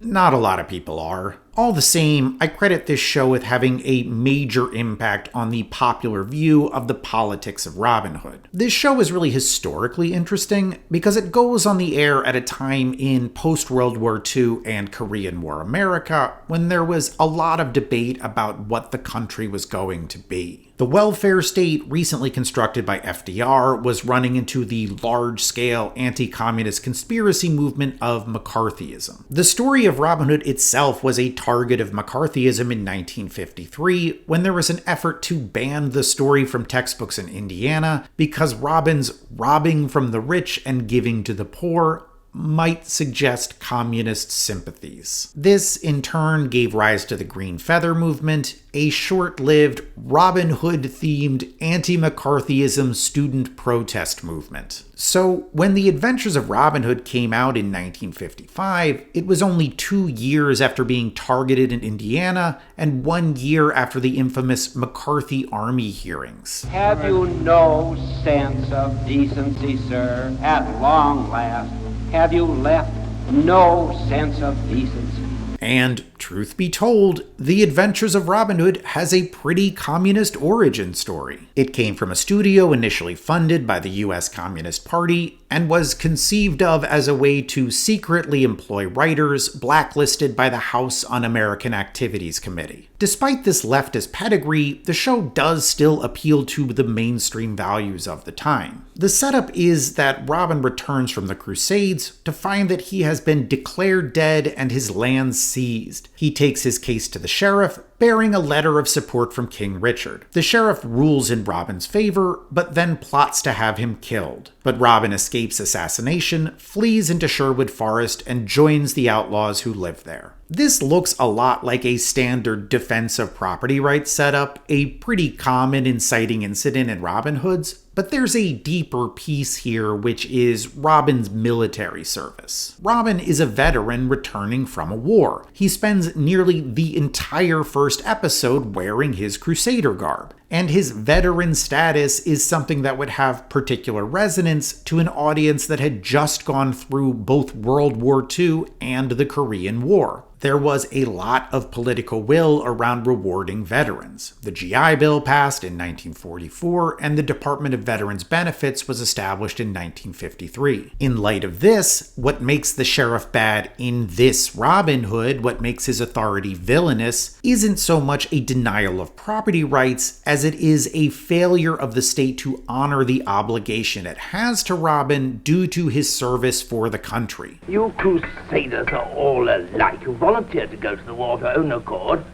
not a lot of people are. All the same, I credit this show with having a major impact on the popular view of the politics of Robin Hood. This show is really historically interesting because it goes on the air at a time in post-World War II and Korean War America when there was a lot of debate about what the country was going to be. The welfare state, recently constructed by FDR, was running into the large-scale anti-communist conspiracy movement of McCarthyism. The story of Robin Hood itself was a target of McCarthyism in 1953 when there was an effort to ban the story from textbooks in Indiana because Robin's robbing from the rich and giving to the poor might suggest communist sympathies. This, in turn, gave rise to the Green Feather movement, a short-lived Robin Hood-themed anti-McCarthyism student protest movement. So, when The Adventures of Robin Hood came out in 1955, it was only 2 years after being targeted in Indiana and 1 year after the infamous McCarthy Army hearings. Have you no sense of decency, sir? At long last, have you left no sense of decency? And, truth be told, The Adventures of Robin Hood has a pretty communist origin story. It came from a studio initially funded by the US Communist Party and was conceived of as a way to secretly employ writers blacklisted by the House Un-American Activities Committee. Despite this leftist pedigree, the show does still appeal to the mainstream values of the time. The setup is that Robin returns from the Crusades to find that he has been declared dead and his lands seized. He takes his case to the sheriff, bearing a letter of support from King Richard. The sheriff rules in Robin's favor, but then plots to have him killed. But Robin escapes assassination, flees into Sherwood Forest, and joins the outlaws who live there. This looks a lot like a standard defense of property rights setup, a pretty common inciting incident in Robin Hood's, but there's a deeper piece here, which is Robin's military service. Robin is a veteran returning from a war. He spends nearly the entire first episode wearing his Crusader garb, and his veteran status is something that would have particular resonance to an audience that had just gone through both World War II and the Korean War. There was a lot of political will around rewarding veterans. The GI Bill passed in 1944, and the Department of Veterans Benefits was established in 1953. In light of this, what makes the sheriff bad in this Robin Hood, what makes his authority villainous, isn't so much a denial of property rights as it is a failure of the state to honor the obligation it has to Robin due to his service for the country. You crusaders are all alike. You volunteered to go to the war of your own accord.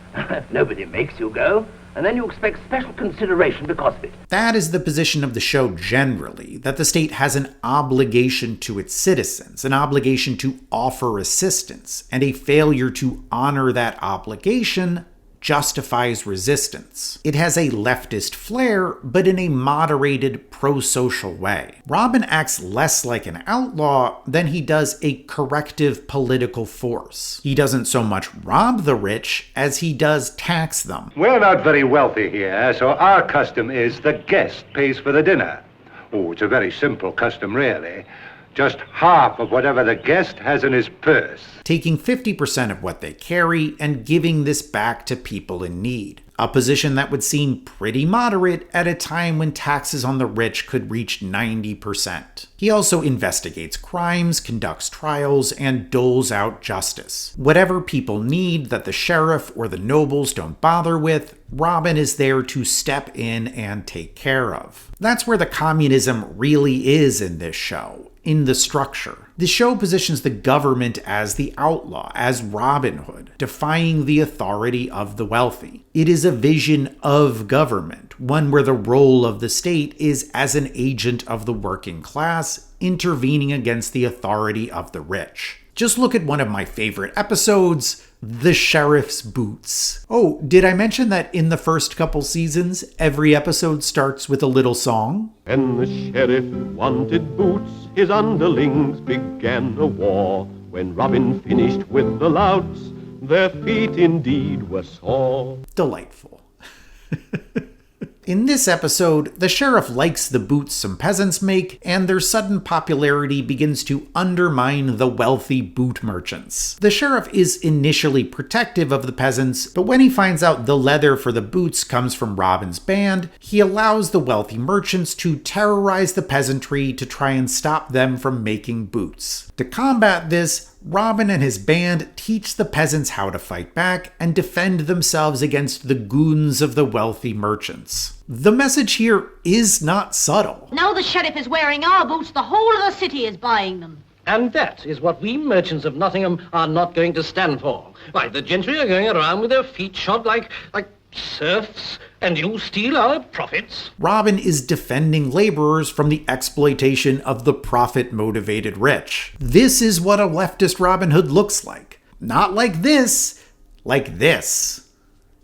Nobody makes you go. And then you expect special consideration because of it. That is the position of the show generally, that the state has an obligation to its citizens, an obligation to offer assistance, and a failure to honor that obligation justifies resistance. It has a leftist flair, but in a moderated, pro-social way. Robin acts less like an outlaw than he does a corrective political force. He doesn't so much rob the rich as he does tax them. We're not very wealthy here, so our custom is the guest pays for the dinner. Oh, it's a very simple custom, really. Just half of whatever the guest has in his purse. Taking 50% of what they carry and giving this back to people in need. A position that would seem pretty moderate at a time when taxes on the rich could reach 90%. He also investigates crimes, conducts trials, and doles out justice. Whatever people need that the sheriff or the nobles don't bother with, Robin is there to step in and take care of. That's where the communism really is in this show, in the structure. The show positions the government as the outlaw, as Robin Hood, defying the authority of the wealthy. It is a vision of government, one where the role of the state is as an agent of the working class, intervening against the authority of the rich. Just look at one of my favorite episodes, The Sheriff's Boots. Oh, did I mention that in the first couple seasons, every episode starts with a little song? When the sheriff wanted boots, his underlings began a war. When Robin finished with the louts, their feet indeed were sore. Delightful. In this episode, the sheriff likes the boots some peasants make, and their sudden popularity begins to undermine the wealthy boot merchants. The sheriff is initially protective of the peasants, but when he finds out the leather for the boots comes from Robin's band, he allows the wealthy merchants to terrorize the peasantry to try and stop them from making boots. To combat this, Robin and his band teach the peasants how to fight back and defend themselves against the goons of the wealthy merchants. The message here is not subtle. Now the sheriff is wearing our boots, the whole of the city is buying them. And that is what we merchants of Nottingham are not going to stand for. Why, the gentry are going around with their feet shod like serfs, and you steal our profits. Robin is defending laborers from the exploitation of the profit-motivated rich. This is what a leftist Robin Hood looks like. Not like this, like this.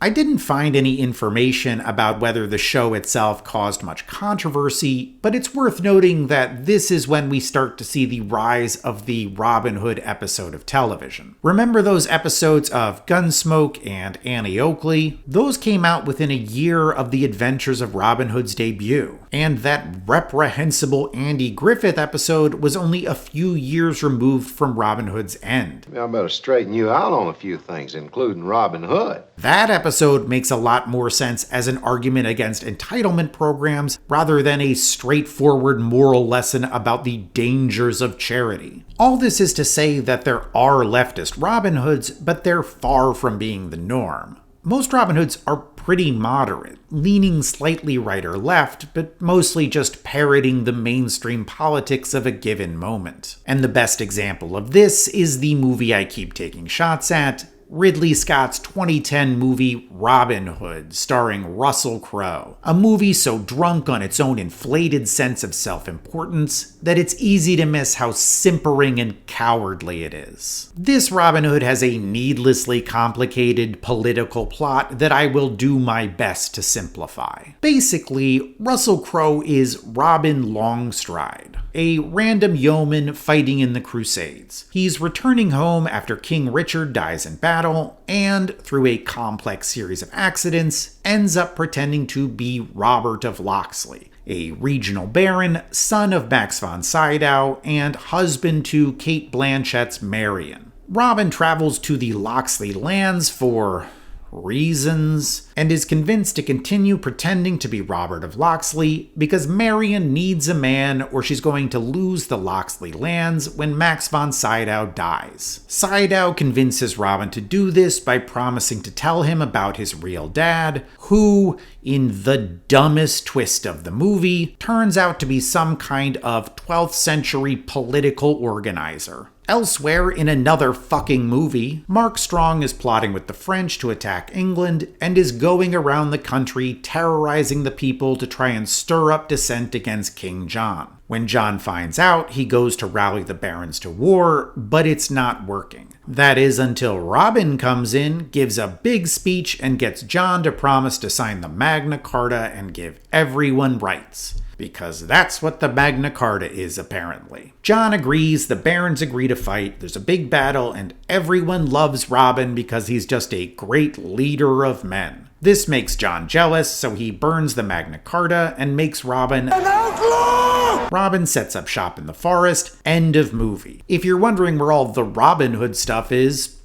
I didn't find any information about whether the show itself caused much controversy, but it's worth noting that this is when we start to see the rise of the Robin Hood episode of television. Remember those episodes of Gunsmoke and Annie Oakley? Those came out within a year of the adventures of Robin Hood's debut, and that reprehensible Andy Griffith episode was only a few years removed from Robin Hood's end. I better straighten you out on a few things, including Robin Hood. That episode makes a lot more sense as an argument against entitlement programs rather than a straightforward moral lesson about the dangers of charity. All this is to say that there are leftist Robin Hoods, but they're far from being the norm. Most Robin Hoods are pretty moderate, leaning slightly right or left, but mostly just parroting the mainstream politics of a given moment. And the best example of this is the movie I keep taking shots at, Ridley Scott's 2010 movie Robin Hood, starring Russell Crowe. A movie so drunk on its own inflated sense of self-importance that it's easy to miss how simpering and cowardly it is. This Robin Hood has a needlessly complicated political plot that I will do my best to simplify. Basically, Russell Crowe is Robin Longstride, a random yeoman fighting in the Crusades. He's returning home after King Richard dies in battle, and, through a complex series of accidents, ends up pretending to be Robert of Locksley, a regional baron, son of Max von Sydow, and husband to Cate Blanchett's Marion. Robin travels to the Locksley lands for reasons, and is convinced to continue pretending to be Robert of Locksley because Marion needs a man or she's going to lose the Locksley lands when Max von Sydow dies. Sydow convinces Robin to do this by promising to tell him about his real dad, who, in the dumbest twist of the movie, turns out to be some kind of 12th century political organizer. Elsewhere, in another fucking movie, Mark Strong is plotting with the French to attack England and is going around the country terrorizing the people to try and stir up dissent against King John. When John finds out, he goes to rally the barons to war, but it's not working. That is until Robin comes in, gives a big speech, and gets John to promise to sign the Magna Carta and give everyone rights. Because that's what the Magna Carta is, apparently. John agrees, the barons agree to fight, there's a big battle, and everyone loves Robin because he's just a great leader of men. This makes John jealous, so he burns the Magna Carta and makes Robin an outlaw! Robin sets up shop in the forest. End of movie. If you're wondering where all the Robin Hood stuff is,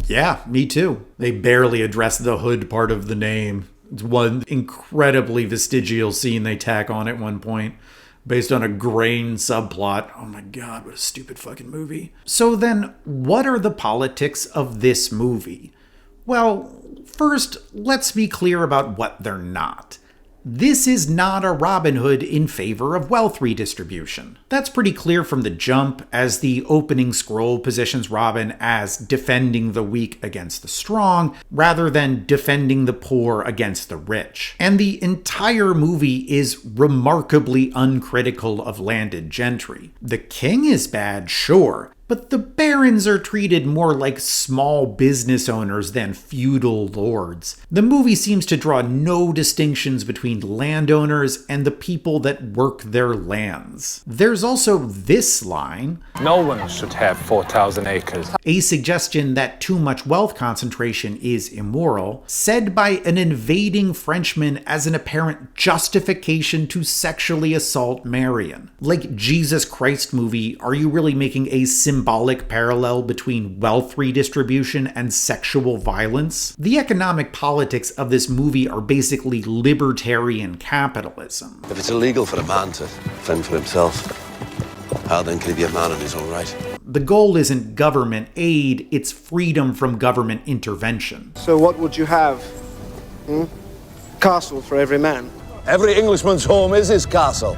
yeah, me too. They barely address the hood part of the name. It's one incredibly vestigial scene they tack on at one point, based on a grain subplot. Oh my god, what a stupid fucking movie. So then, what are the politics of this movie? Well, first, let's be clear about what they're not. This is not a Robin Hood in favor of wealth redistribution. That's pretty clear from the jump, as the opening scroll positions Robin as defending the weak against the strong, rather than defending the poor against the rich. And the entire movie is remarkably uncritical of landed gentry. The king is bad, sure, but the barons are treated more like small business owners than feudal lords. The movie seems to draw no distinctions between landowners and the people that work their lands. There's also this line, "No one should have 4,000 acres. A suggestion that too much wealth concentration is immoral, said by an invading Frenchman as an apparent justification to sexually assault Marion. Like Jesus Christ movie, are you really making a symbolic parallel between wealth redistribution and sexual violence? The economic politics of this movie are basically libertarian capitalism. If it's illegal for a man to fend for himself, how then can he be a man in his own right? The goal isn't government aid, it's freedom from government intervention. So what would you have? Castle for every man? Every Englishman's home is his castle.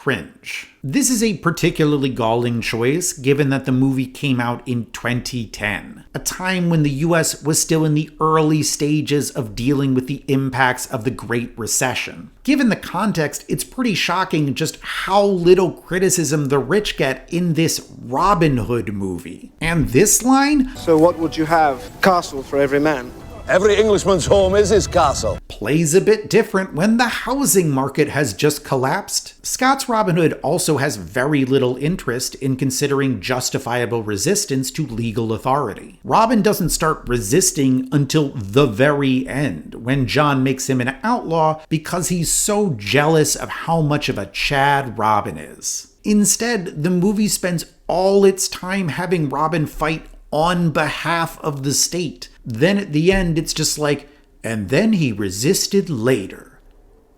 cringe. This is a particularly galling choice given that the movie came out in 2010, a time when the US was still in the early stages of dealing with the impacts of the Great Recession. Given the context, it's pretty shocking just how little criticism the rich get in this Robin Hood movie. And this line? So what would you have? Castle for every man? Every Englishman's home is his castle. Plays a bit different when the housing market has just collapsed. Scott's Robin Hood also has very little interest in considering justifiable resistance to legal authority. Robin doesn't start resisting until the very end, when John makes him an outlaw because he's so jealous of how much of a Chad Robin is. Instead, the movie spends all its time having Robin fight on behalf of the state. Then at the end, it's just like, and then he resisted later,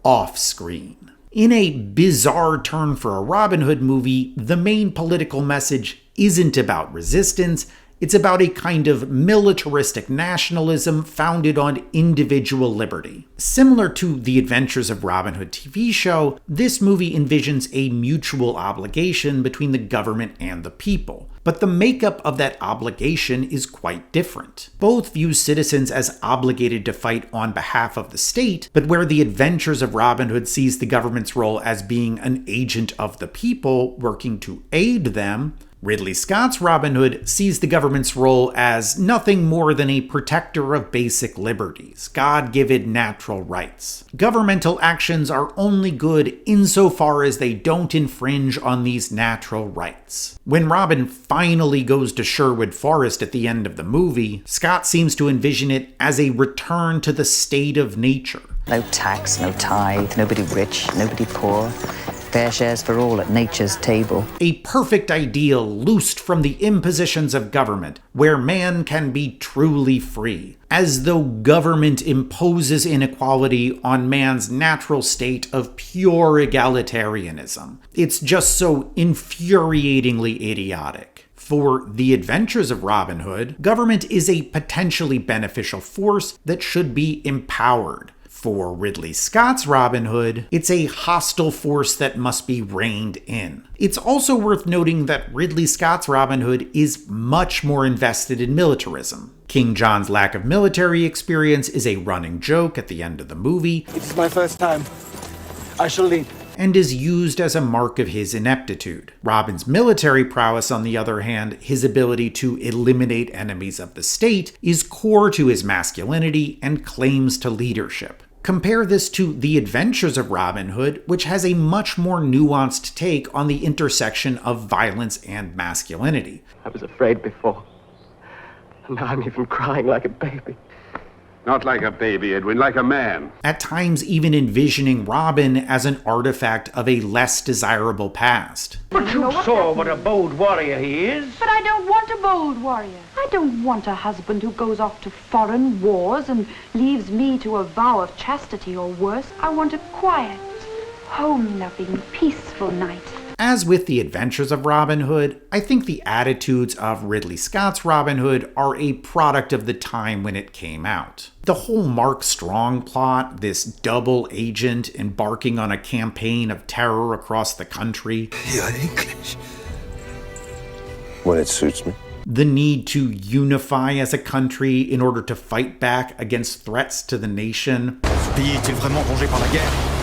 off screen. In a bizarre turn for a Robin Hood movie, the main political message isn't about resistance, it's about a kind of militaristic nationalism founded on individual liberty. Similar to The Adventures of Robin Hood TV show, this movie envisions a mutual obligation between the government and the people. But the makeup of that obligation is quite different. Both view citizens as obligated to fight on behalf of the state, but where The Adventures of Robin Hood sees the government's role as being an agent of the people working to aid them, Ridley Scott's Robin Hood sees the government's role as nothing more than a protector of basic liberties, God-given natural rights. Governmental actions are only good insofar as they don't infringe on these natural rights. When Robin finally goes to Sherwood Forest at the end of the movie, Scott seems to envision it as a return to the state of nature. No tax, no tithe, nobody rich, nobody poor. Fair shares for all at nature's table. A perfect ideal loosed from the impositions of government, where man can be truly free, as though government imposes inequality on man's natural state of pure egalitarianism. It's just so infuriatingly idiotic. For The Adventures of Robin Hood, government is a potentially beneficial force that should be empowered. For Ridley Scott's Robin Hood, it's a hostile force that must be reined in. It's also worth noting that Ridley Scott's Robin Hood is much more invested in militarism. King John's lack of military experience is a running joke at the end of the movie. It's my first time. I shall lead. And is used as a mark of his ineptitude. Robin's military prowess, on the other hand, his ability to eliminate enemies of the state, is core to his masculinity and claims to leadership. Compare this to The Adventures of Robin Hood, which has a much more nuanced take on the intersection of violence and masculinity. I was afraid before, and now I'm even crying like a baby. Not like a baby, Edwin, like a man. At times even envisioning Robin as an artifact of a less desirable past. But you saw what a bold warrior he is. But I don't want a bold warrior. I don't want a husband who goes off to foreign wars and leaves me to a vow of chastity or worse. I want a quiet, home-loving, peaceful night. As with The Adventures of Robin Hood, I think the attitudes of Ridley Scott's Robin Hood are a product of the time when it came out. The whole Mark Strong plot, this double agent embarking on a campaign of terror across the country. You're English. When it suits me. The need to unify as a country in order to fight back against threats to the nation. Ce pays est-il vraiment rongé par la guerre?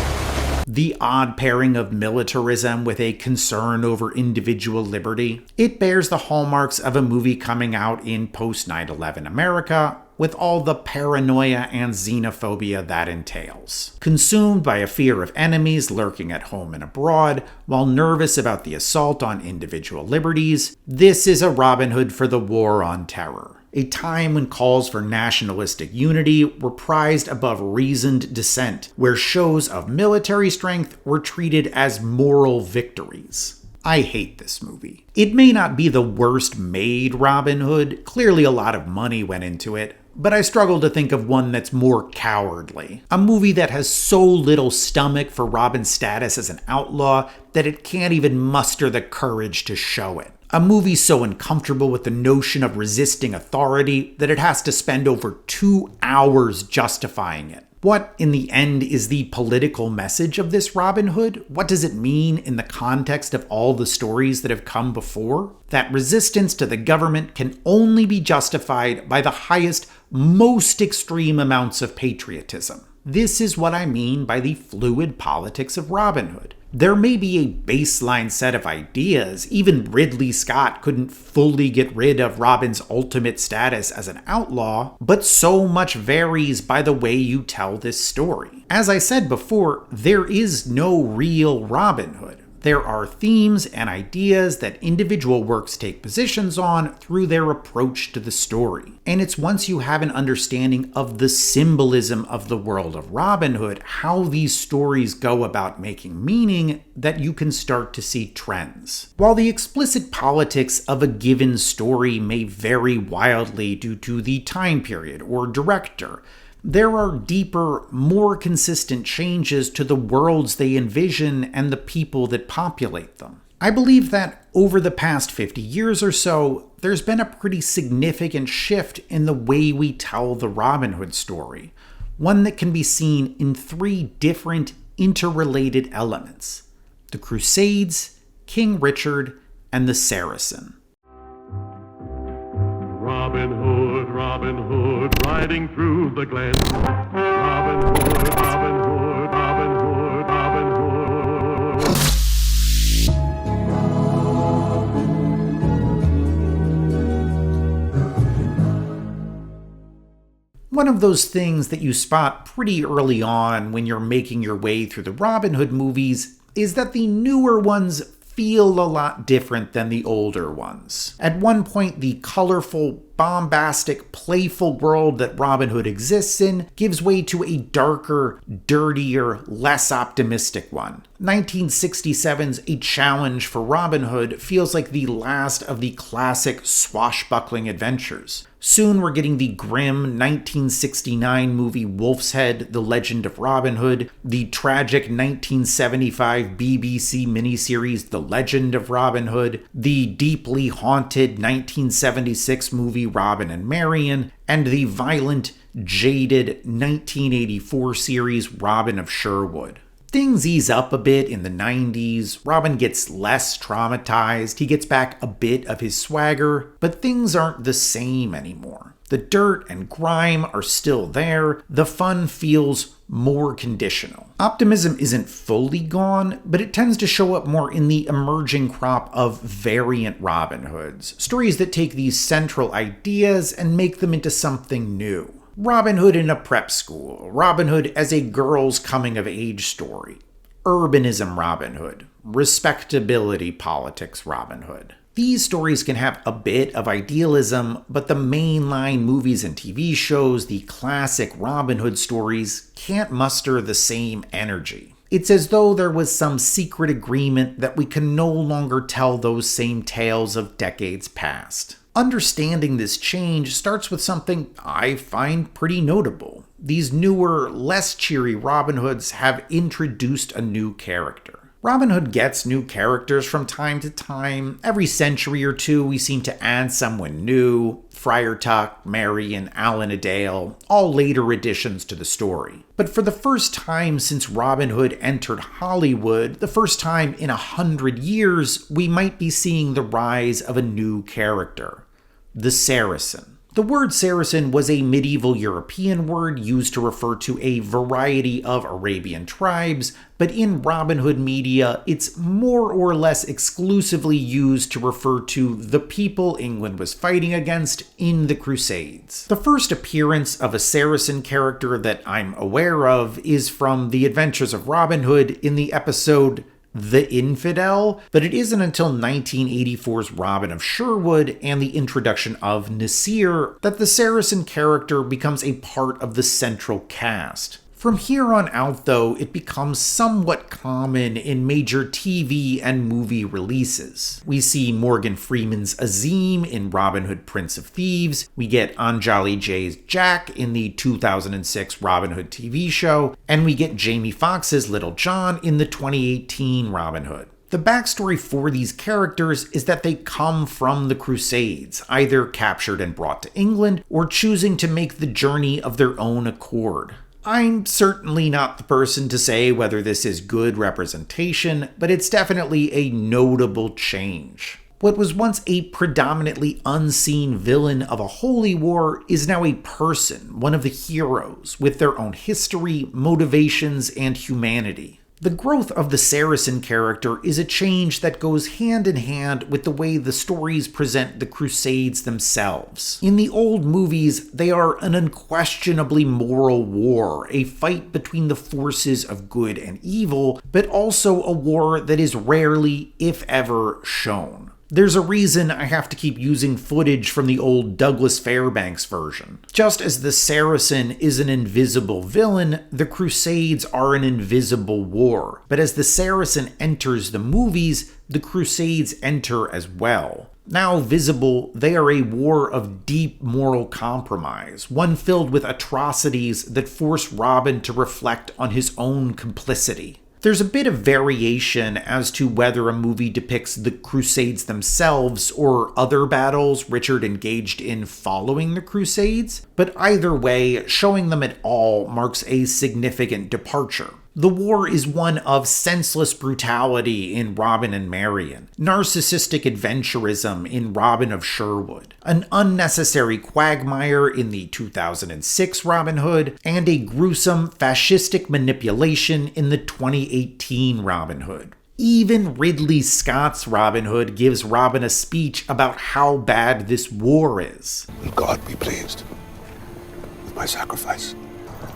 The odd pairing of militarism with a concern over individual liberty. It bears the hallmarks of a movie coming out in post-9/11 America, with all the paranoia and xenophobia that entails. Consumed by a fear of enemies lurking at home and abroad, while nervous about the assault on individual liberties, this is a Robin Hood for the war on terror. A time when calls for nationalistic unity were prized above reasoned dissent, where shows of military strength were treated as moral victories. I hate this movie. It may not be the worst made Robin Hood, clearly a lot of money went into it, but I struggle to think of one that's more cowardly. A movie that has so little stomach for Robin's status as an outlaw that it can't even muster the courage to show it. A movie so uncomfortable with the notion of resisting authority that it has to spend over 2 hours justifying it. What, in the end, is the political message of this Robin Hood? What does it mean in the context of all the stories that have come before? That resistance to the government can only be justified by the highest, most extreme amounts of patriotism. This is what I mean by the fluid politics of Robin Hood. There may be a baseline set of ideas. Even Ridley Scott couldn't fully get rid of Robin's ultimate status as an outlaw, but so much varies by the way you tell this story. As I said before, there is no real Robin Hood. There are themes and ideas that individual works take positions on through their approach to the story. And it's once you have an understanding of the symbolism of the world of Robin Hood, how these stories go about making meaning, that you can start to see trends. While the explicit politics of a given story may vary wildly due to the time period or director, there are deeper, more consistent changes to the worlds they envision and the people that populate them. I believe that over the past 50 years or so, there's been a pretty significant shift in the way we tell the Robin Hood story, one that can be seen in 3 different interrelated elements: the Crusades, King Richard, and the Saracen. Robin Hood, riding through the glen. Robin Hood, Robin Hood, Robin Hood, Robin Hood. One of those things that you spot pretty early on when you're making your way through the Robin Hood movies is that the newer ones feel a lot different than the older ones. At one point, the colorful, bombastic, playful world that Robin Hood exists in gives way to a darker, dirtier, less optimistic one. 1967's A Challenge for Robin Hood feels like the last of the classic swashbuckling adventures. Soon we're getting the grim 1969 movie Wolf's Head, The Legend of Robin Hood, the tragic 1975 BBC miniseries The Legend of Robin Hood, the deeply haunted 1976 movie Robin and Marian, and the violent, jaded 1984 series Robin of Sherwood. Things ease up a bit in the 90s, Robin gets less traumatized, he gets back a bit of his swagger, but things aren't the same anymore. The dirt and grime are still there, the fun feels more conditional. Optimism isn't fully gone, but it tends to show up more in the emerging crop of variant Robin Hoods, stories that take these central ideas and make them into something new. Robin Hood in a prep school, Robin Hood as a girl's coming-of-age story, urbanism Robin Hood, respectability politics Robin Hood. These stories can have a bit of idealism, but the mainline movies and TV shows, the classic Robin Hood stories, can't muster the same energy. It's as though there was some secret agreement that we can no longer tell those same tales of decades past. Understanding this change starts with something I find pretty notable. These newer, less cheery Robin Hoods have introduced a new character. Robin Hood gets new characters from time to time. Every century or two, we seem to add someone new. Friar Tuck, Marian, Alan a Dale, all later additions to the story. But for the first time since Robin Hood entered Hollywood, the first time in 100 years, we might be seeing the rise of a new character: the Saracen. The word Saracen was a medieval European word used to refer to a variety of Arabian tribes, but in Robin Hood media, it's more or less exclusively used to refer to the people England was fighting against in the Crusades. The first appearance of a Saracen character that I'm aware of is from The Adventures of Robin Hood in the episode The Infidel, but it isn't until 1984's Robin of Sherwood and the introduction of Nasir that the Saracen character becomes a part of the central cast. From here on out, though, it becomes somewhat common in major TV and movie releases. We see Morgan Freeman's Azim in Robin Hood Prince of Thieves, we get Anjali Jay's Jack in the 2006 Robin Hood TV show, and we get Jamie Foxx's Little John in the 2018 Robin Hood. The backstory for these characters is that they come from the Crusades, either captured and brought to England, or choosing to make the journey of their own accord. I'm certainly not the person to say whether this is good representation, but it's definitely a notable change. What was once a predominantly unseen villain of a holy war is now a person, one of the heroes, with their own history, motivations, and humanity. The growth of the Saracen character is a change that goes hand in hand with the way the stories present the Crusades themselves. In the old movies, they are an unquestionably moral war, a fight between the forces of good and evil, but also a war that is rarely, if ever, shown. There's a reason I have to keep using footage from the old Douglas Fairbanks version. Just as the Saracen is an invisible villain, the Crusades are an invisible war. But as the Saracen enters the movies, the Crusades enter as well. Now visible, they are a war of deep moral compromise, one filled with atrocities that force Robin to reflect on his own complicity. There's a bit of variation as to whether a movie depicts the Crusades themselves or other battles Richard engaged in following the Crusades, but either way, showing them at all marks a significant departure. The war is one of senseless brutality in Robin and Marian, narcissistic adventurism in Robin of Sherwood, an unnecessary quagmire in the 2006 Robin Hood, and a gruesome fascistic manipulation in the 2018 Robin Hood. Even Ridley Scott's Robin Hood gives Robin a speech about how bad this war is. Will God be pleased with my sacrifice?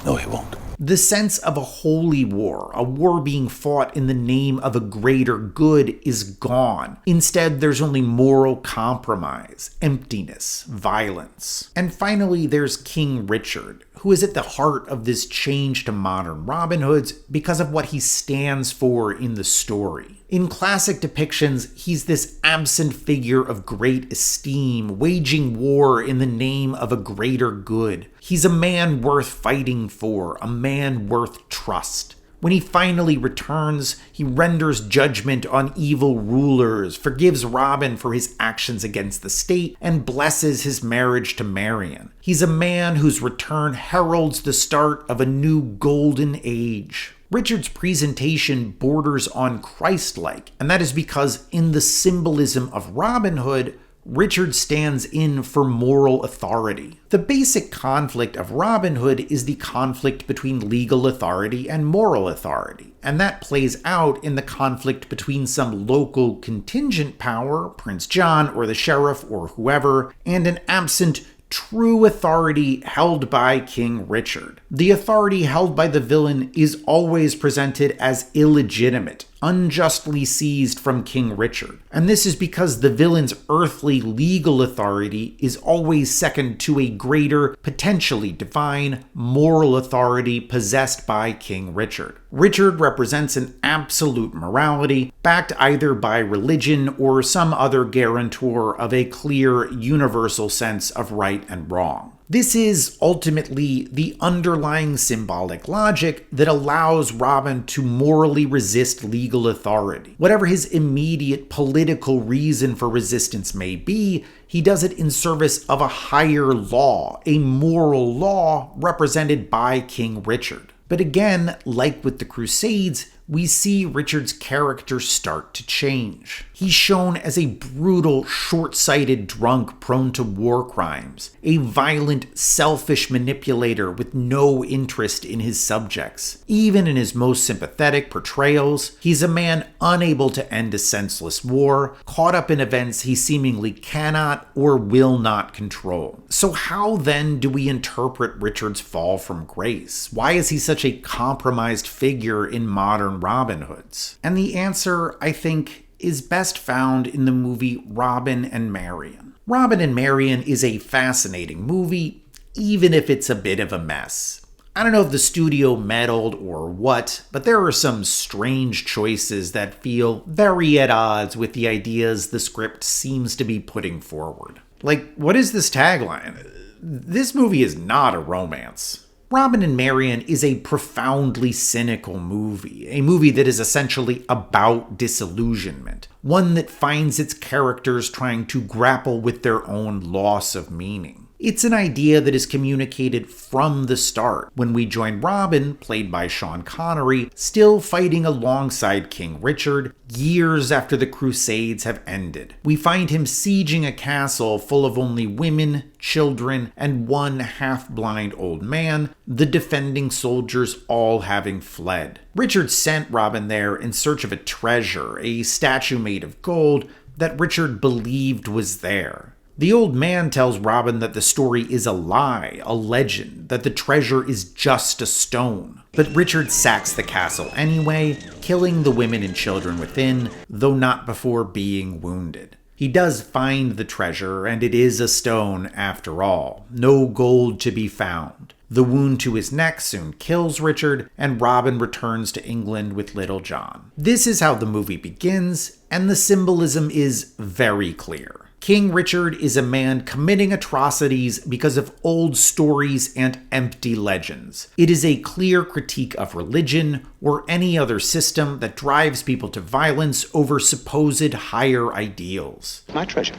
No, he won't. The sense of a holy war, a war being fought in the name of a greater good, is gone. Instead, there's only moral compromise, emptiness, violence. And finally, there's King Richard, who is at the heart of this change to modern Robin Hoods because of what he stands for in the story. In classic depictions, he's this absent figure of great esteem, waging war in the name of a greater good. He's a man worth fighting for, a man worth trust. When he finally returns, he renders judgment on evil rulers, forgives Robin for his actions against the state, and blesses his marriage to Marian. He's a man whose return heralds the start of a new golden age. Richard's presentation borders on Christ-like, and that is because in the symbolism of Robin Hood, Richard stands in for moral authority. The basic conflict of Robin Hood is the conflict between legal authority and moral authority, and that plays out in the conflict between some local contingent power, Prince John or the sheriff or whoever, and an absent true authority held by King Richard. The authority held by the villain is always presented as illegitimate, unjustly seized from King Richard. And this is because the villain's earthly legal authority is always second to a greater, potentially divine, moral authority possessed by King Richard. Richard represents an absolute morality, backed either by religion or some other guarantor of a clear, universal sense of right and wrong. This is ultimately the underlying symbolic logic that allows Robin to morally resist legal authority. Whatever his immediate political reason for resistance may be, he does it in service of a higher law, a moral law represented by King Richard. But again, like with the Crusades, we see Richard's character start to change. He's shown as a brutal, short-sighted drunk prone to war crimes, a violent, selfish manipulator with no interest in his subjects. Even in his most sympathetic portrayals, he's a man unable to end a senseless war, caught up in events he seemingly cannot or will not control. So how then do we interpret Richard's fall from grace? Why is he such a compromised figure in modern Robin Hoods? And the answer, I think, is best found in the movie Robin and Marian. Robin and Marian is a fascinating movie, even if it's a bit of a mess. I don't know if the studio meddled or what, but there are some strange choices that feel very at odds with the ideas the script seems to be putting forward. Like, what is this tagline? This movie is not a romance. Robin and Marian is a profoundly cynical movie, a movie that is essentially about disillusionment, one that finds its characters trying to grapple with their own loss of meaning. It's an idea that is communicated from the start when we join Robin, played by Sean Connery, still fighting alongside King Richard years after the Crusades have ended. We find him sieging a castle full of only women, children, and one half-blind old man, the defending soldiers all having fled. Richard sent Robin there in search of a treasure, a statue made of gold that Richard believed was there. The old man tells Robin that the story is a lie, a legend, that the treasure is just a stone. But Richard sacks the castle anyway, killing the women and children within, though not before being wounded. He does find the treasure, and it is a stone after all. No gold to be found. The wound to his neck soon kills Richard, and Robin returns to England with Little John. This is how the movie begins, and the symbolism is very clear. King Richard is a man committing atrocities because of old stories and empty legends. It is a clear critique of religion or any other system that drives people to violence over supposed higher ideals. My treasure.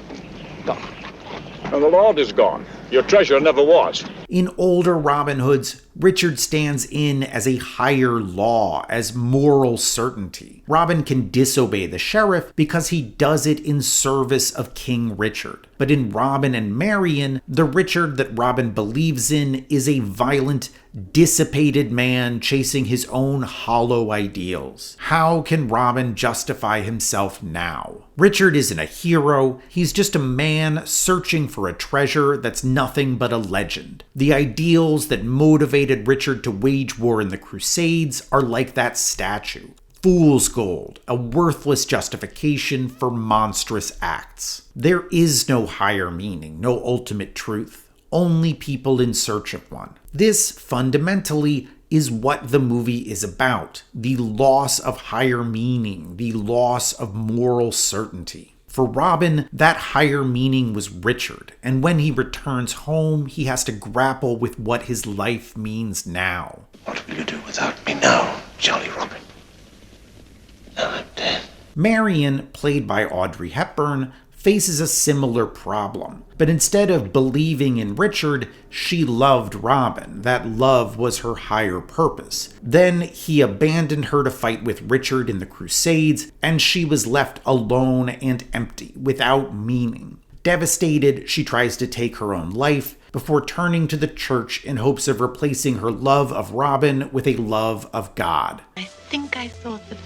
Gone. And the Lord is gone. Your treasure never was. In older Robin Hoods, Richard stands in as a higher law, as moral certainty. Robin can disobey the sheriff because he does it in service of King Richard. But in Robin and Marian, the Richard that Robin believes in is a violent, dissipated man chasing his own hollow ideals. How can Robin justify himself now? Richard isn't a hero, he's just a man searching for a treasure that's nothing but a legend. The ideals that motivated Richard to wage war in the Crusades are like that statue. Fool's gold, a worthless justification for monstrous acts. There is no higher meaning, no ultimate truth, only people in search of one. This, fundamentally, is what the movie is about. The loss of higher meaning, the loss of moral certainty. For Robin, that higher meaning was Richard, and when he returns home, he has to grapple with what his life means now. What will you do without me now, Jolly Robin? Now I'm dead. Marian, played by Audrey Hepburn, faces a similar problem. But instead of believing in Richard, she loved Robin. That love was her higher purpose. Then he abandoned her to fight with Richard in the Crusades, and she was left alone and empty, without meaning. Devastated, she tries to take her own life before turning to the church in hopes of replacing her love of Robin with a love of God. I think I thought that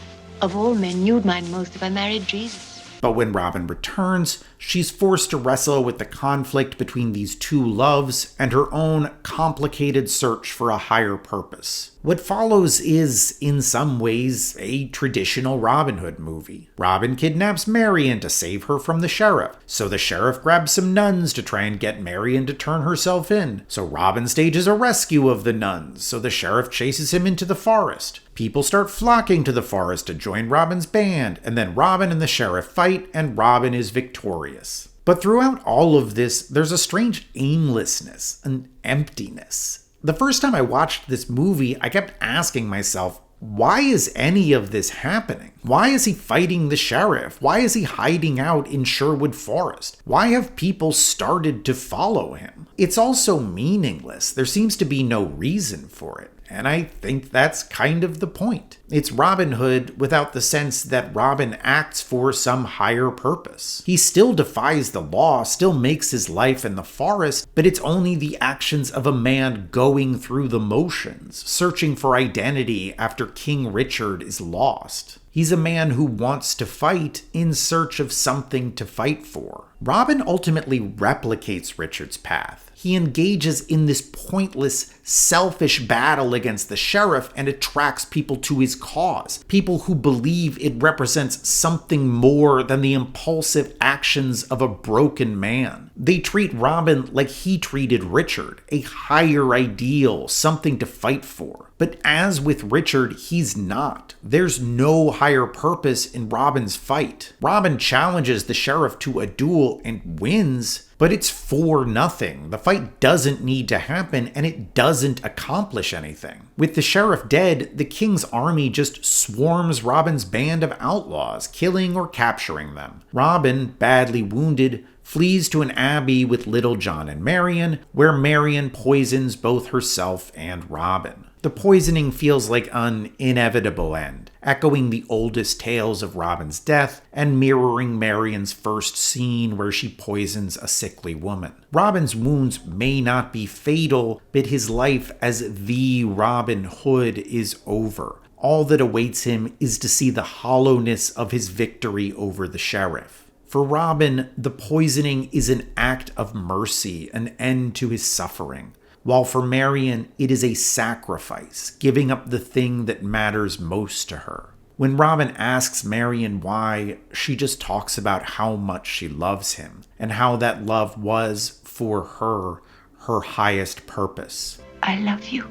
of all men, you'd mind most if I married Jesus. But when Robin returns, she's forced to wrestle with the conflict between these two loves and her own complicated search for a higher purpose. What follows is, in some ways, a traditional Robin Hood movie. Robin kidnaps Marian to save her from the sheriff, so the sheriff grabs some nuns to try and get Marian to turn herself in. So Robin stages a rescue of the nuns, so the sheriff chases him into the forest. People start flocking to the forest to join Robin's band, and then Robin and the sheriff fight, and Robin is victorious. But throughout all of this, there's a strange aimlessness, an emptiness. The first time I watched this movie, I kept asking myself, why is any of this happening? Why is he fighting the sheriff? Why is he hiding out in Sherwood Forest? Why have people started to follow him? It's all so meaningless. There seems to be no reason for it. And I think that's kind of the point. It's Robin Hood without the sense that Robin acts for some higher purpose. He still defies the law, still makes his life in the forest, but it's only the actions of a man going through the motions, searching for identity after King Richard is lost. He's a man who wants to fight in search of something to fight for. Robin ultimately replicates Richard's path. He engages in this pointless, selfish battle against the sheriff and attracts people to his cause. People who believe it represents something more than the impulsive actions of a broken man. They treat Robin like he treated Richard, a higher ideal, something to fight for. But as with Richard, he's not. There's no higher purpose in Robin's fight. Robin challenges the sheriff to a duel and wins, but it's for nothing. The fight doesn't need to happen, and it doesn't accomplish anything. With the sheriff dead, the king's army just swarms Robin's band of outlaws, killing or capturing them. Robin, badly wounded, flees to an abbey with Little John and Marian, where Marian poisons both herself and Robin. The poisoning feels like an inevitable end, echoing the oldest tales of Robin's death and mirroring Marian's first scene where she poisons a sickly woman. Robin's wounds may not be fatal, but his life as the Robin Hood is over. All that awaits him is to see the hollowness of his victory over the sheriff. For Robin, the poisoning is an act of mercy, an end to his suffering. While for Marian, it is a sacrifice, giving up the thing that matters most to her. When Robin asks Marian why, she just talks about how much she loves him, and how that love was, for her, her highest purpose. I love you.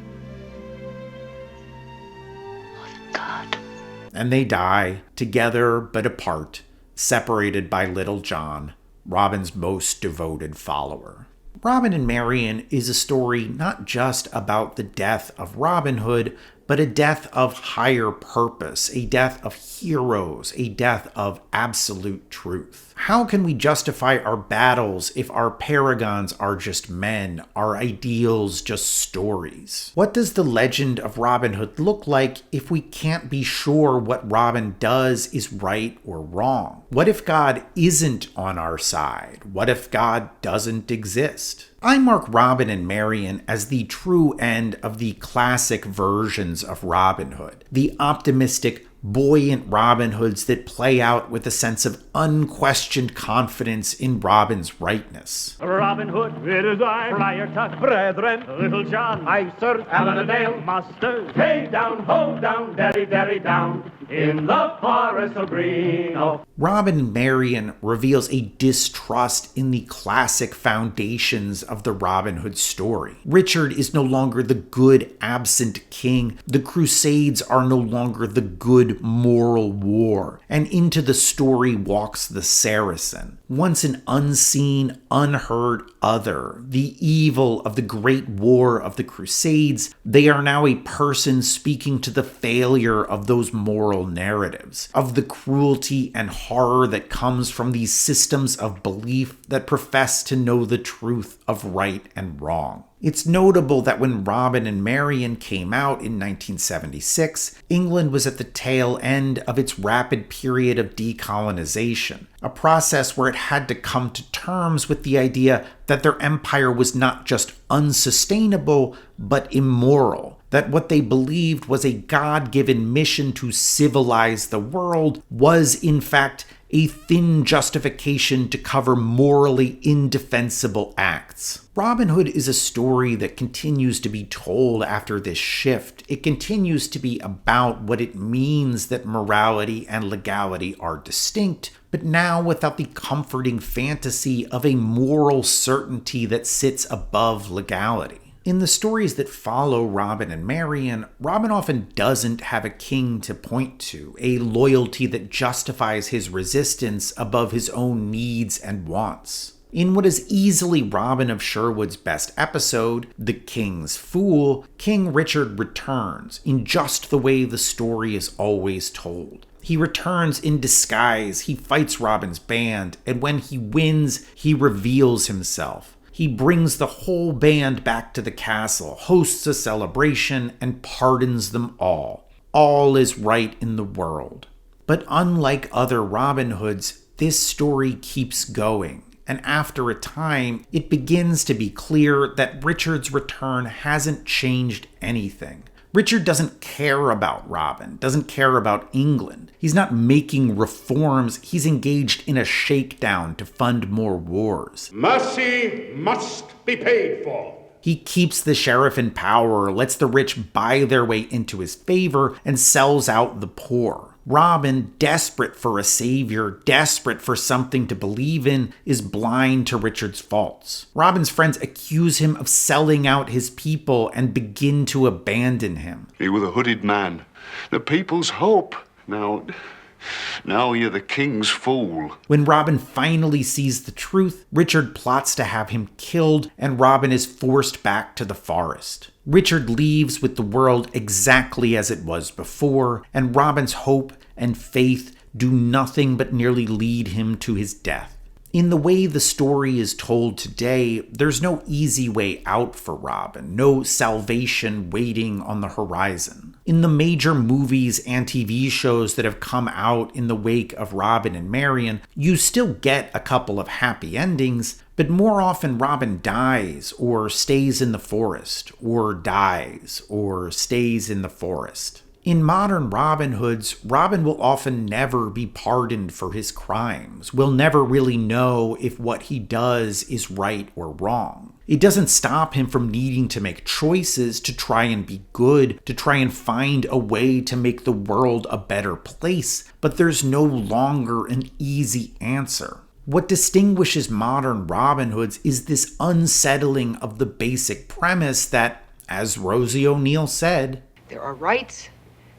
More than God. And they die, together but apart, separated by Little John, Robin's most devoted follower. Robin and Marian is a story not just about the death of Robin Hood, but a death of higher purpose, a death of heroes, a death of absolute truth. How can we justify our battles if our paragons are just men, our ideals just stories? What does the legend of Robin Hood look like if we can't be sure what Robin does is right or wrong? What if God isn't on our side? What if God doesn't exist? I mark Robin and Marian as the true end of the classic versions of Robin Hood, the optimistic, buoyant Robin Hoods that play out with a sense of unquestioned confidence in Robin's rightness. Robin Hood, it is I, Friar Tuck, brethren, Little John, I, Sir Allen a Dale, Master, hey down, ho down, derry, derry down, in the forest of green. Oh. Robin and Marian reveals a distrust in the classic foundations of the Robin Hood story. Richard is no longer the good absent king. The Crusades are no longer the good moral war. And into the story walks the Saracen, once an unseen, unheard other. The evil of the Great War of the Crusades, they are now a person speaking to the failure of those moral narratives, of the cruelty and horror that comes from these systems of belief that profess to know the truth of right and wrong. It's notable that when Robin and Marian came out in 1976, England was at the tail end of its rapid period of decolonization, a process where it had to come to terms with the idea that their empire was not just unsustainable, but immoral, that what they believed was a God-given mission to civilize the world was, in fact, a thin justification to cover morally indefensible acts. Robin Hood is a story that continues to be told after this shift. It continues to be about what it means that morality and legality are distinct, but now without the comforting fantasy of a moral certainty that sits above legality. In the stories that follow Robin and Marian, Robin often doesn't have a king to point to, a loyalty that justifies his resistance above his own needs and wants. In what is easily Robin of Sherwood's best episode, The King's Fool, King Richard returns in just the way the story is always told. He returns in disguise, he fights Robin's band, and when he wins, he reveals himself. He brings the whole band back to the castle, hosts a celebration, and pardons them all. All is right in the world. But unlike other Robin Hoods, this story keeps going. And after a time, it begins to be clear that Richard's return hasn't changed anything. Richard doesn't care about Robin, doesn't care about England. He's not making reforms, he's engaged in a shakedown to fund more wars. Mercy must be paid for. He keeps the sheriff in power, lets the rich buy their way into his favor, and sells out the poor. Robin, desperate for a savior, desperate for something to believe in, is blind to Richard's faults. Robin's friends accuse him of selling out his people and begin to abandon him. You were the hooded man, the people's hope. Now you're the king's fool. When Robin finally sees the truth, Richard plots to have him killed, and Robin is forced back to the forest. Richard leaves with the world exactly as it was before, and Robin's hope and faith do nothing but nearly lead him to his death. In the way the story is told today, there's no easy way out for Robin, no salvation waiting on the horizon. In the major movies and TV shows that have come out in the wake of Robin and Marian, you still get a couple of happy endings, but more often Robin dies or stays in the forest, or dies or stays in the forest. In modern Robin Hoods, Robin will often never be pardoned for his crimes. We'll never really know if what he does is right or wrong. It doesn't stop him from needing to make choices to try and be good, to try and find a way to make the world a better place, but there's no longer an easy answer. What distinguishes modern Robin Hoods is this unsettling of the basic premise that, as Rosie O'Neill said, there are rights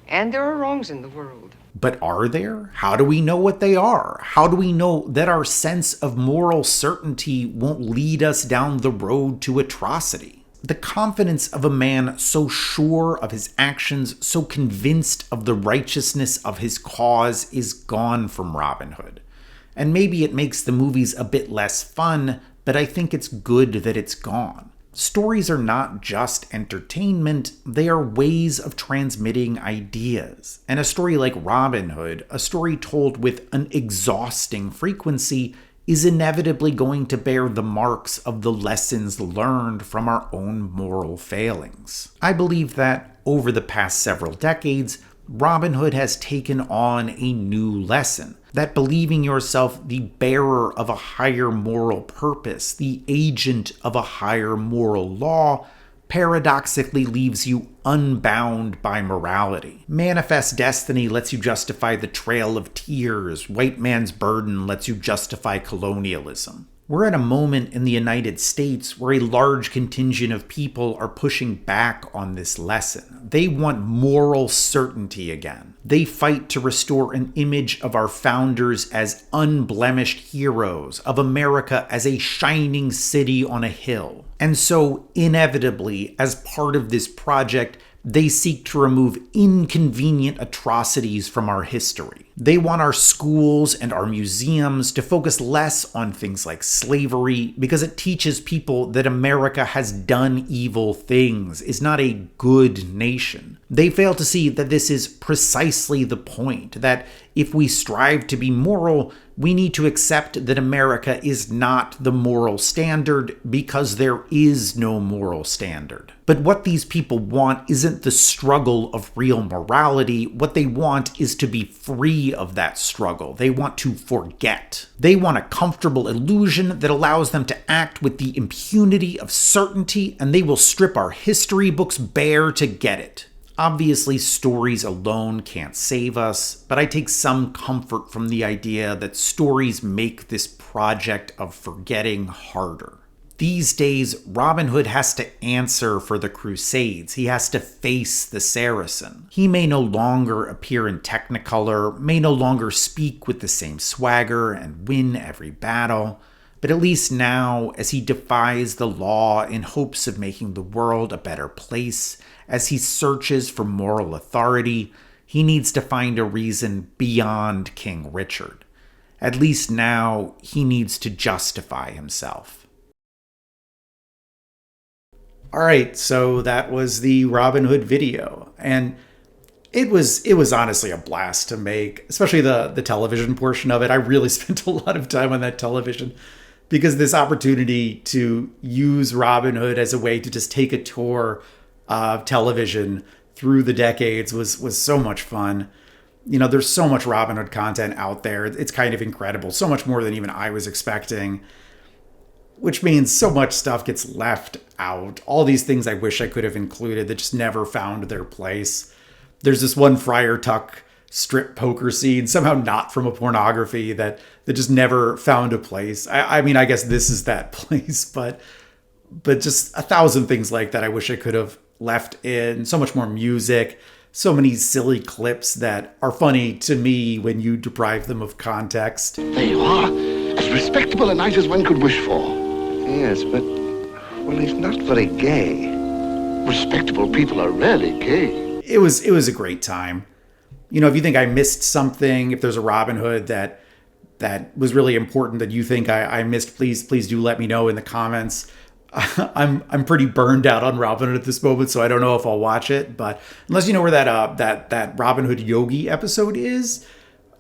and there are wrongs in the world. But are there? How do we know what they are? How do we know that our sense of moral certainty won't lead us down the road to atrocity? The confidence of a man so sure of his actions, so convinced of the righteousness of his cause, is gone from Robin Hood. And maybe it makes the movies a bit less fun, but I think it's good that it's gone. Stories are not just entertainment, they are ways of transmitting ideas. And a story like Robin Hood, a story told with an exhausting frequency, is inevitably going to bear the marks of the lessons learned from our own moral failings. I believe that, over the past several decades, Robin Hood has taken on a new lesson. That believing yourself the bearer of a higher moral purpose, the agent of a higher moral law, paradoxically leaves you unbound by morality. Manifest Destiny lets you justify the Trail of Tears. White Man's Burden lets you justify colonialism. We're at a moment in the United States where a large contingent of people are pushing back on this lesson. They want moral certainty again. They fight to restore an image of our founders as unblemished heroes, of America as a shining city on a hill. And so, inevitably, as part of this project, they seek to remove inconvenient atrocities from our history. They want our schools and our museums to focus less on things like slavery because it teaches people that America has done evil things, is not a good nation. They fail to see that this is precisely the point, that if we strive to be moral, we need to accept that America is not the moral standard because there is no moral standard. But what these people want isn't the struggle of real morality. What they want is to be free of that struggle. They want to forget. They want a comfortable illusion that allows them to act with the impunity of certainty, and they will strip our history books bare to get it. Obviously, stories alone can't save us, but I take some comfort from the idea that stories make this project of forgetting harder. These days, Robin Hood has to answer for the Crusades. He has to face the Saracen. He may no longer appear in Technicolor, may no longer speak with the same swagger and win every battle, but at least now, as he defies the law in hopes of making the world a better place, as he searches for moral authority, he needs to find a reason beyond King Richard. At least now, he needs to justify himself. All right, so that was the Robin Hood video, and it was honestly a blast to make, especially the television portion of it. I really spent a lot of time on that television because this opportunity to use Robin Hood as a way to just take a tour of television through the decades was so much fun. You know, there's so much Robin Hood content out there. It's kind of incredible, so much more than even I was expecting. Which means so much stuff gets left out. All these things I wish I could have included that just never found their place. There's this one Friar Tuck strip poker scene, somehow not from a pornography, that just never found a place. I mean, I guess this is that place, but just 1,000 things like that I wish I could have left in. So much more music, so many silly clips that are funny to me when you deprive them of context. There you are, as respectable a knight as one could wish for. Yes, but, well, he's not very gay. Respectable people are rarely gay. It was a great time. You know, if you think I missed something, if there's a Robin Hood that that was really important that you think I missed, please do let me know in the comments. I'm pretty burned out on Robin Hood at this moment, so I don't know if I'll watch it. But unless you know where that Robin Hood Yogi episode is,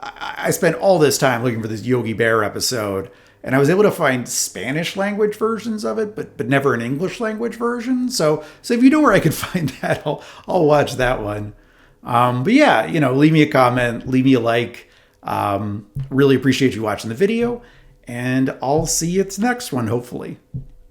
I spent all this time looking for this Yogi Bear episode, and I was able to find Spanish language versions of it, but never an English language version. So if you know where I could find that, I'll watch that one. But yeah, leave me a comment, leave me a like. Really appreciate you watching the video, and I'll see you at the next one, hopefully.